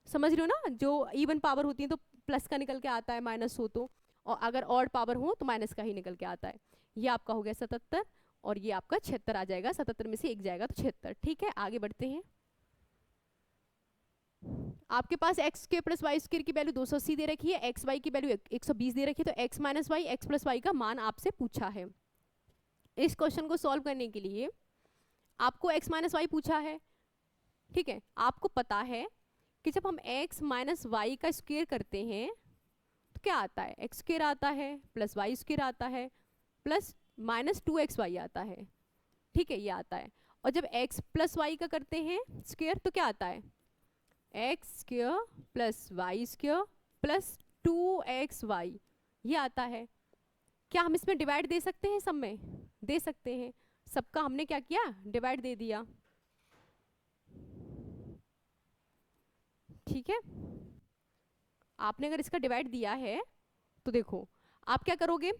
समझ रहे हो ना, जो इवन पावर होती है तो प्लस का निकल के आता है माइनस हो तो, और अगर ऑड पावर हो तो माइनस का ही निकल के आता है। ये आपका हो गया 77, और ये आपका 76 आ जाएगा, 77 में से 1 जाएगा तो 76, ठीक है। आगे बढ़ते हैं। आपके पास x² प्लस y² की वैल्यू 280 दे रखी है, xy की वैल्यू 120 दे रखी है, तो x minus y x plus y का मान आपसे पूछा है। इस क्वेश्चन को सॉल्व करने के लिए आपको x माइनस वाई पूछा है, ठीक है। आपको पता है कि जब हम x माइनस वाई का स्क्वायर करते हैं तो क्या आता है, x² आता है प्लस y² आता है प्लस -2xy आता है, ठीक है, ये आता है। और जब x प्लस वाई का करते हैं स्क्वायर तो क्या आता है, x² plus y² plus 2xy, ये आता है। क्या हम इसमें डिवाइड दे सकते हैं, सब में दे सकते हैं, सबका हमने क्या किया डिवाइड दे दिया, ठीक है। आपने अगर इसका डिवाइड दिया है तो देखो आप क्या करोगे,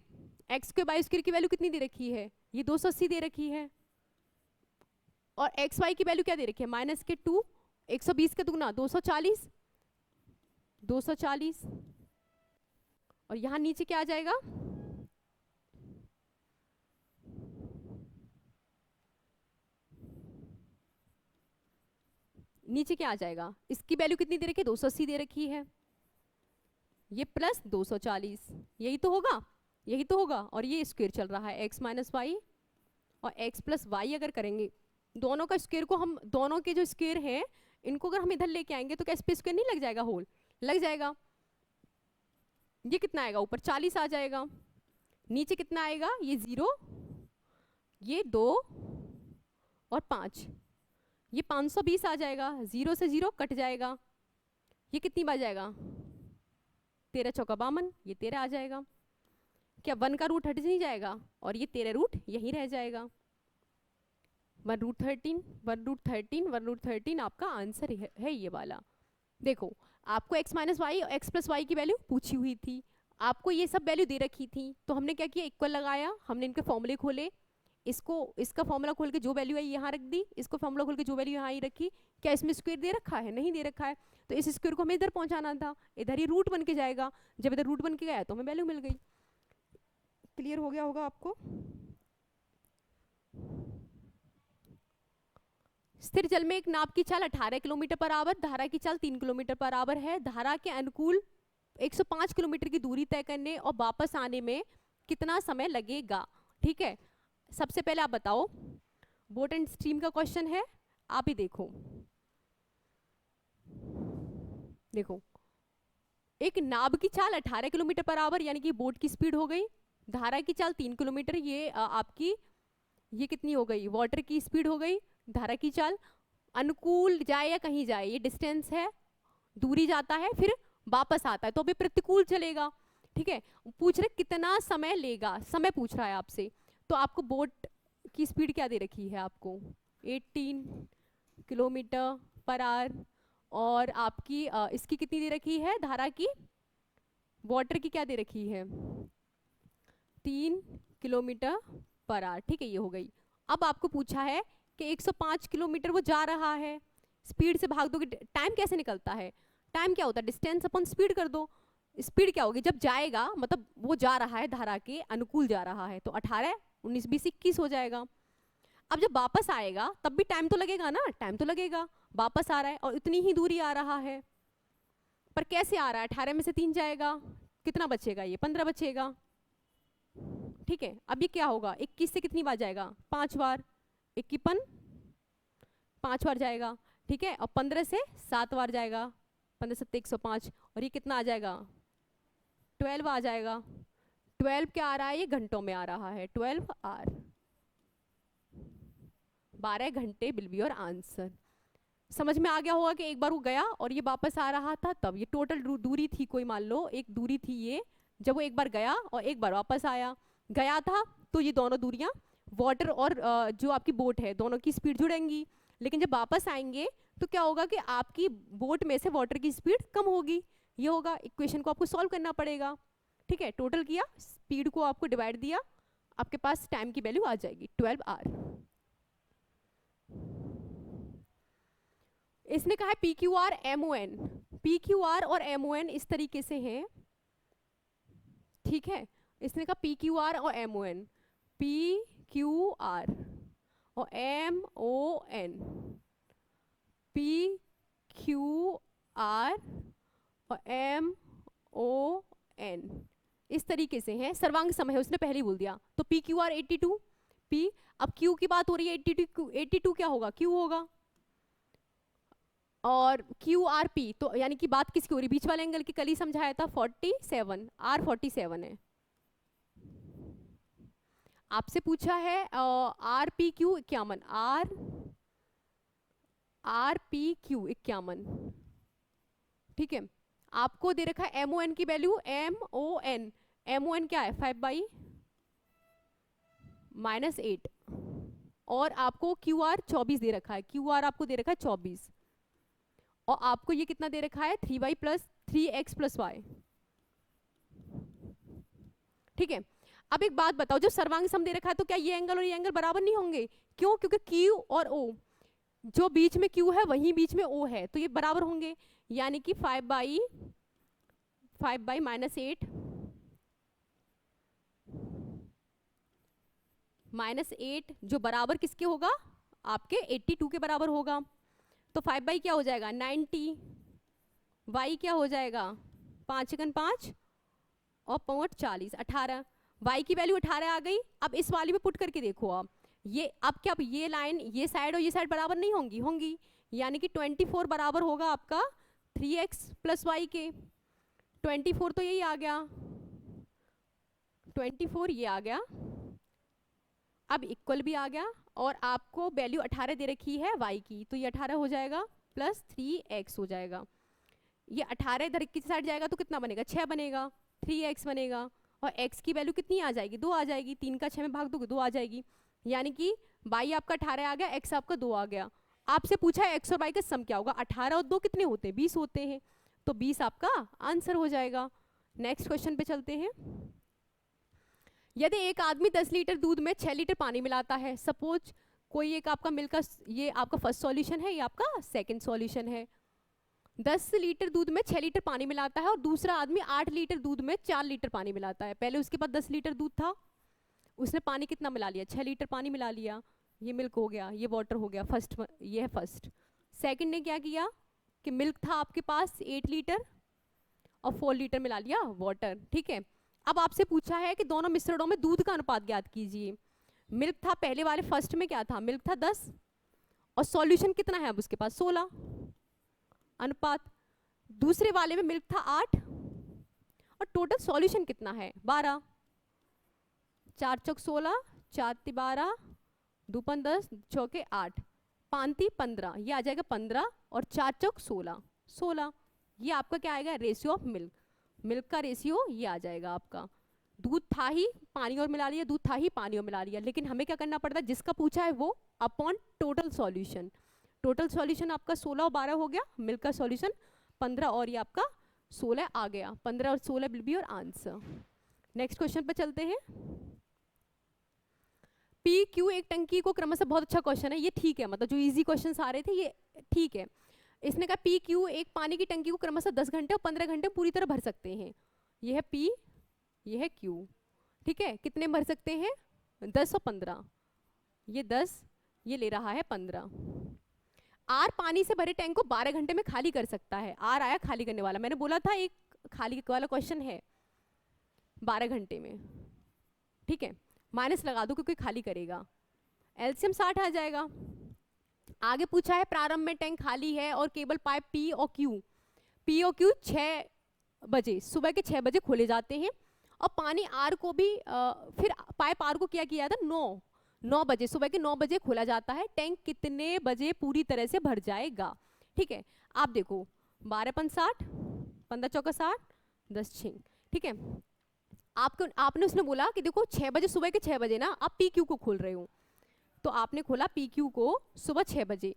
x² y² की वैल्यू कितनी दे रखी है, ये 280 दे रखी है, और xy की वैल्यू क्या दे रखी है -2, 120 का दुगना 240, 240, और यहां नीचे क्या आ जाएगा, नीचे क्या आ जाएगा, इसकी वैल्यू कितनी दे रखी है 280 दे रखी है, ये प्लस 240, यही तो होगा, यही तो होगा। और ये स्क्वायर चल रहा है x माइनस वाई और x प्लस वाई, अगर करेंगे दोनों का स्क्वायर को, हम दोनों के जो स्क्वायर हैं इनको अगर हम इधर लेके आएंगे तो क्या इस पे स्क्वायर नहीं लग जाएगा, होल लग जाएगा। ये कितना आएगा, ऊपर 40 आ जाएगा, नीचे कितना आएगा, ये 0, ये 2 और 5, ये 520 आ जाएगा, 0 से 0 कट जाएगा, ये कितनी बार जाएगा, 13 चौका 52, ये 13 आ जाएगा। क्या 1 का रूट हट नहीं जाएगा और ये 13 रूट यहीं रह जाएगा। 1√13, 1√13, 1√13 आपका आंसर है ये वाला। देखो आपको x माइनस वाई और x प्लस वाई की वैल्यू पूछी हुई थी, आपको ये सब वैल्यू दे रखी थी, तो हमने क्या किया, इक्वल लगाया, हमने इनके फॉर्मूले खोले, इसका फॉर्मूला खोल के जो वैल्यू है यहाँ रख दी, इसको फॉर्मूला खोल के जो वैल्यू यहाँ ही रखी। क्या इसमें स्क्वायर दे रखा है, नहीं दे रखा है, तो इस स्क्वायर को हमें इधर पहुंचाना था, इधर ही रूट बन के जाएगा, जब इधर रूट बन के गया तो हमें वैल्यू मिल गई। क्लियर हो गया होगा आपको। स्थिर जल में एक नाव की चाल 18 किलोमीटर पर आवर, धारा की चाल 3 किलोमीटर पर आवर है, धारा के अनुकूल 105 किलोमीटर की दूरी तय करने और वापस आने में कितना समय लगेगा। ठीक है, सबसे पहले आप बताओ, बोट एंड स्ट्रीम का क्वेश्चन है, आप ही देखो। देखो एक नाव की चाल 18 किलोमीटर पर आवर यानी कि बोट की स्पीड हो गई, धारा की चाल 3 किलोमीटर, ये आपकी ये कितनी हो गई, वाटर की स्पीड हो गई, धारा की चाल, अनुकूल जाए या कहीं जाए, ये डिस्टेंस है, दूरी जाता है फिर वापस आता है तो अभी प्रतिकूल चलेगा। ठीक है, पूछ रहे कितना समय लेगा, समय पूछ रहा है आपसे, तो आपको बोट की स्पीड क्या दे रखी है, आपको 18 किलोमीटर पर आवर, और आपकी इसकी कितनी दे रखी है, धारा की, वाटर की क्या दे रखी है, 3 किलोमीटर पर आवर। ठीक है, ये हो गई। अब आपको पूछा है कि 105 किलोमीटर वो जा रहा है, स्पीड से भाग दोगे, टाइम कैसे निकलता है, टाइम क्या होता है, डिस्टेंस अपन स्पीड कर दो, स्पीड क्या होगी, जब जाएगा मतलब वो जा रहा है धारा के अनुकूल जा रहा है, तो 18 19 20 21 हो जाएगा। अब जब वापस आएगा तब भी टाइम तो लगेगा ना, टाइम तो लगेगा, वापस आ रहा है और इतनी ही दूरी आ रहा है, पर कैसे आ रहा है, 18 में से 3 जाएगा, कितना बचेगा, ये 15 बचेगा। ठीक है, अब ये क्या होगा, 21 से कितनी बार जाएगा, 5 बार, 51 5 बार जाएगा। ठीक है, और 15 से 7 बार जाएगा, 15 7 105, और ये कितना आ जाएगा, 12 आ जाएगा। 12 क्या आ रहा है, ये घंटों में आ रहा है, 12 आवर, 12 घंटे विल बी योर आंसर। समझ में आ गया होगा कि एक बार वो गया और ये वापस आ रहा था, तब ये टोटल दूरी थी, कोई मान लो एक दूरी थी ये, जब वो एक बार गया और एक बार वापस आया, गया था तो ये दोनों दूरियां वाटर और जो आपकी बोट है दोनों की स्पीड जुड़ेंगी, लेकिन जब वापस आएंगे तो क्या होगा कि आपकी बोट में से वाटर की स्पीड कम होगी, ये होगा। इक्वेशन को आपको सॉल्व करना पड़ेगा। ठीक है, टोटल किया, स्पीड को आपको डिवाइड दिया, आपके पास टाइम की वैल्यू आ जाएगी 12 आवर। इसने कहा है PQR MON, PQR और MON इस तरीके से हैं। ठीक है, इसने कहा PQR और MON, PQR और MON, PQR और MON इस तरीके से हैं, सर्वांग समय है, उसने पहले ही बोल दिया। तो PQR 82 P, अब Q की बात हो रही है, 82 क्या होगा, Q होगा, और QRP तो यानी कि बात किसकी हो रही, बीच वाले एंगल की, कल ही समझाया था 47, R 47 है। आपसे पूछा है RPQ 51, RPQ 51। ठीक है, आपको दे रखा है MON की वैल्यू, MON क्या है, 5/-8, और आपको QR 24 दे रखा है, QR आपको दे रखा है 24, और आपको ये कितना दे रखा है, 3y + 3x + y। ठीक है, अब एक बात बताओ, जब सर्वांग सम दे रखा है तो क्या ये एंगल और ये एंगल बराबर नहीं होंगे, क्यों, क्योंकि Q और O, जो बीच में Q है वहीं बीच में O है, तो ये बराबर होंगे, यानी कि 5/-8 -8 जो बराबर किसके होगा, आपके 82 के बराबर होगा। तो 5 क्या हो जाएगा, 90, y क्या हो जाएगा, 5 × 5 और 5 40, 18, y की वैल्यू 18 आ गई। अब इस वाली में पुट करके देखो आप, ये अब क्या, ये लाइन, ये साइड और ये साइड बराबर नहीं होंगी, होंगी, यानी कि 24 बराबर होगा आपका 3x + y के। 24 तो यही आ गया, 24 ये आ गया, अब इक्वल भी आ गया, और आपको वैल्यू 18 दे रखी है y की, तो ये 18 हो जाएगा प्लस 3x हो जाएगा। ये 18 इधर की साइड जाएगा तो कितना बनेगा, 6 बनेगा, 3x बनेगा, और x की वैल्यू कितनी आ जाएगी, 2 आ जाएगी, 3 का 6 में भाग दोगे 2 आ जाएगी, यानी कि y आपका 18 आ गया, x आपका 2 आ गया। आपसे पूछा है x और y का सम क्या होगा, 18 और 2 कितने होते हैं, 20 होते हैं, तो 20 आपका आंसर हो जाएगा। नेक्स्ट क्वेश्चन पे चलते हैं। यदि एक आदमी 10 लीटर दूध में 6 लीटर पानी मिलाता है, सपोज कोई एक आपका मिल्क का, ये आपका फर्स्ट सॉल्यूशन है, ये आपका सेकंड सॉल्यूशन है। 10 लीटर दूध में 6 लीटर पानी मिलाता है और दूसरा आदमी 8 लीटर दूध में 4 लीटर पानी मिलाता है। पहले उसके पास 10 लीटर दूध था, उसने पानी कितना मिला लिया, 6 लीटर पानी मिला लिया, ये मिल्क हो गया, ये वाटर हो गया, फर्स्ट ये है फर्स्ट। सेकंड ने क्या किया कि मिल्क था आपके पास 8 लीटर और 4 लीटर मिला लिया वाटर, ठीक है। अब आपसे पूछा है कि दोनों मिश्रणों में दूध का अनुपात ज्ञात कीजिए। मिल्क था पहले वाले फर्स्ट में क्या था, मिल्क था 10 और सॉल्यूशन कितना है अब उसके पास 16 अनुपात, दूसरे वाले में मिल्क था 8 और टोटल सॉल्यूशन कितना है 12, 4 चौक 16, 4 ती 12, 2 पन 10, चौके 8, 5 ती 15, ये आ जाएगा 15 और 4 चौक 16, 16, ये आपका क्या आएगा रेशियो ऑफ मिल्क, मिल्क का रेशियो ये आ जाएगा आपका। दूध था ही, पानी और मिला लिया, दूध था ही, पानी और मिला लिया, लेकिन हमें क्या करना पड़ता है, जिसका पूछा है वो upon total solution. Total solution आपका 16 और 12 हो गया, मिल्क का सॉल्यूशन 15 और ये आपका 16 आ गया, 15 और 16 will be your answer. Next question पे चलते हैं। पी क्यू एक टंकी को क्रमशः, बहुत अच्छा क्वेश्चन है ये, ठीक है, मतलब जो इजी क्वेश्चन आ रहे थे ये ठीक है। इसने कहा पी क्यू एक पानी की टंकी को क्रमशः 10 घंटे और 15 घंटे पूरी तरह भर सकते हैं। ये है पी, ये है क्यू, ठीक है, कितने भर सकते हैं 10 और 15, ये 10, ये ले रहा है 15। आर पानी से भरे टैंक को 12 घंटे में खाली कर सकता है। आर आया खाली करने वाला, मैंने बोला था एक खाली वाला क्वेश्चन है 12 घंटे में, ठीक है, माइनस लगा दो क्योंकि खाली करेगा, एलसीएम 60 आ जाएगा। आगे पूछा है प्रारंभ में टैंक खाली है और केबल पाइप पी और क्यू 6 बजे सुबह के 6 बजे खोले जाते हैं और पानी आर को भी फिर पाइप आर को क्या किया था 9 बजे, सुबह के 9 बजे खोला जाता है, टैंक कितने बजे पूरी तरह से भर जाएगा, ठीक है। आप देखो 12 पन 60, 15 चौका 60, 10 6, ठीक है। आपने उसने बोला कि देखो 6 बजे, सुबह के 6 बजे ना आप पी क्यू को खोल रहे हो, तो आपने खोला पी क्यू को सुबह 6 बजे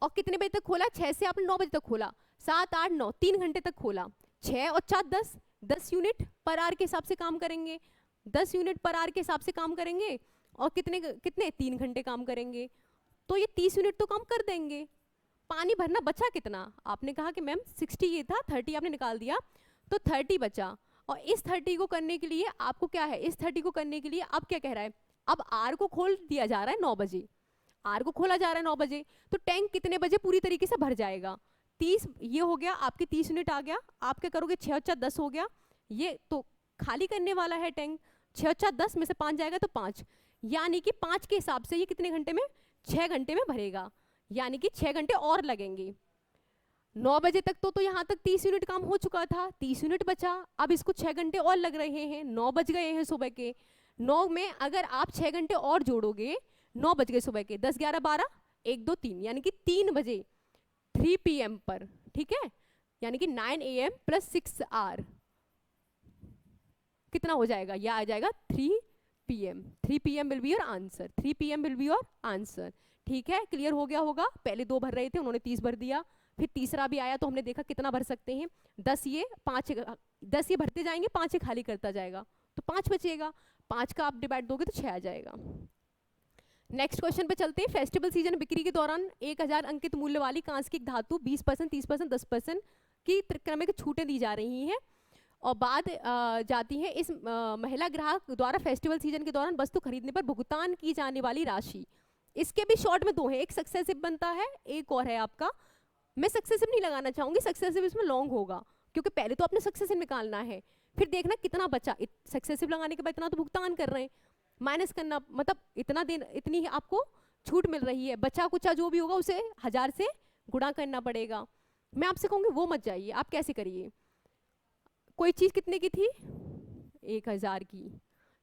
और कितने बजे तक खोला, 6 से आपने 9 बजे तक खोला, 7 8 9 3 घंटे तक खोला, 6 और 4 10 यूनिट पर आर के हिसाब से काम करेंगे, 10 यूनिट पर आर के हिसाब से काम करेंगे और कितने 3 घंटे काम करेंगे, तो ये 30 यूनिट तो काम कर देंगे। पानी भरना बचा कितना, आपने कहा कि मैम 60 ये था, 30 आपने निकाल दिया तो 30 बचा, और इस 30 को करने के लिए आपको क्या है, इस 30 को करने के लिए अब क्या कह रहा है, अब आर को खोल दिया जा रहा है 9 बजे, आर को खोला जा रहा है 9 बजे, तो टैंक कितने बजे पूरी तरीके से भर जाएगा, 30, ये हो गया आपके 30 यूनिट आ गया, आप क्या करोगे 6 और 4 10 हो गया, ये तो खाली करने वाला है टैंक, 6 और 4 10 में से 5 जाएगा तो 5, यानी कि 5 के हिसाब से ये कितने घंटे में 6 घंटे में भरेगा, यानी कि 6 घंटे और लगेंगे। 9 बजे तक तो यहाँ तक 30 यूनिट काम हो चुका था, 30 यूनिट बचा, अब इसको 6 घंटे और लग रहे हैं, 9 बज गए हैं सुबह के, 9 में अगर आप 6 घंटे और जोड़ोगे, 9 बज गए सुबह के, 10 11 12 1 2 3, यानी कि 3 बजे 3 PM पर, ठीक है, यानी कि 9 AM प्लस 6 आर कितना हो जाएगा, यह आ जाएगा 3 PM। 3 PM will be your answer, 3 PM will be your answer, ठीक है, क्लियर हो गया होगा। पहले 2 भर रहे थे, उन्होंने 30 भर दिया, फिर तीसरा भी आया तो हमने देखा कितना भर सकते हैं, 10 ये 5 10 ये भरते जाएंगे, 5 ये खाली करता जाएगा तो 5 बचेगा, 5 का आप डिवाइड दोगे तो 6 आ जाएगा। नेक्स्ट क्वेश्चन पे चलते हैं। फेस्टिवल सीजन बिक्री के दौरान 1000 अंकित मूल्य वाली कांच की धातु 20%, 30%, 10% की क्रमिक छूटें दी जा रही हैं और बाद जाती है इस महिला ग्राहक द्वारा फेस्टिवल सीजन के दौरान वस्तु खरीदने पर भुगतान की जाने वाली राशि। इसके भी शॉर्ट में 2 है, एक सक्सेसिव बनता है, एक और है आपका, मैं सक्सेसिव नहीं लगाना चाहूंगी, सक्सेसिव इसमें लॉन्ग होगा क्योंकि पहले तो आपने सक्सेसिव निकालना है, फिर देखना कितना बचा, सक्सेसिव लगाने के बाद इतना तो भुगतान कर रहे हैं, माइनस करना, मतलब इतना दिन इतनी ही आपको छूट मिल रही है, बचा कुचा जो भी होगा उसे 1000 से गुणा करना पड़ेगा। मैं आपसे कहूँगी वो मत जाइए, आप कैसे करिए, कोई चीज कितने की थी, 1000 की,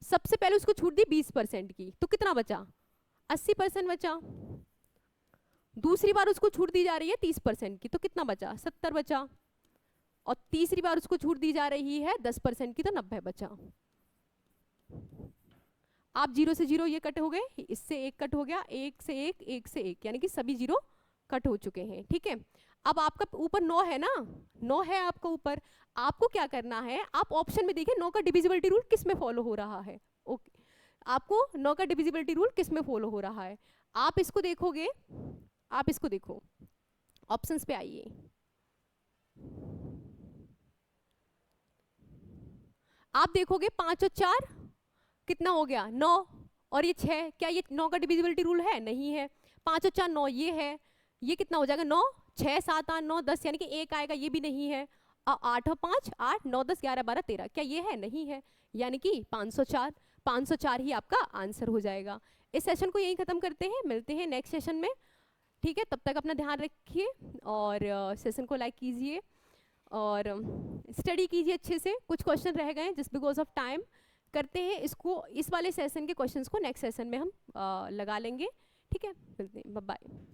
सबसे पहले उसको छूट दी 20% की, तो कितना बचा, 80% बचा। दूसरी बार उसको छूट दी जा रही है 30% की, तो कितना बचा, 70 बचा। और तीसरी बार उसको छूट दी जा रही है 10% की, तो 90 बचा। आप 0 से 0 ये कट हो गए, इससे 1 कट हो गया, 1 से 1, 1 से 1, यानी कि सभी 0 कट हो चुके हैं। ठीक है, अब आपका ऊपर 9 है ना, 9 है आपका ऊपर। आपको क्या करना है, आप ऑप्शन में देखिए 9 का डिविजिबिलिटी रूल किस में फॉलो हो रहा है। ओके, आपको 9 का डिविजिबिलिटी रूल किस में फॉलो हो रहा है, आप इसको देखोगे, आप इसको देखो, ऑप्शंस पे आइए। आप देखोगे 5 और 4 कितना हो गया, 9, और ये 6, क्या ये 9 का डिविजिबिलिटी रूल है, नहीं है। 5 और 4 9, ये है, ये कितना हो जाएगा 9, 6 7 8 9 10, यानी कि 1 आएगा, ये भी नहीं है। 8 और 5 8 9 10 11 12 13, क्या ये है, नहीं है, यानी कि 504, 504 ही आपका आंसर हो जाएगा। इस सेशन को यहीं खत्म करते हैं, मिलते हैं नेक्स्ट सेशन में। ठीक है, तब तक अपना ध्यान रखिए और सेशन को लाइक कीजिए और स्टडी कीजिए अच्छे से। कुछ क्वेश्चन रह गए जस्ट बिकॉज ऑफ टाइम, करते हैं इसको, इस वाले सेशन के क्वेश्चंस को नेक्स्ट सेशन में हम लगा लेंगे। ठीक है, मिलते हैं, बाय बाय।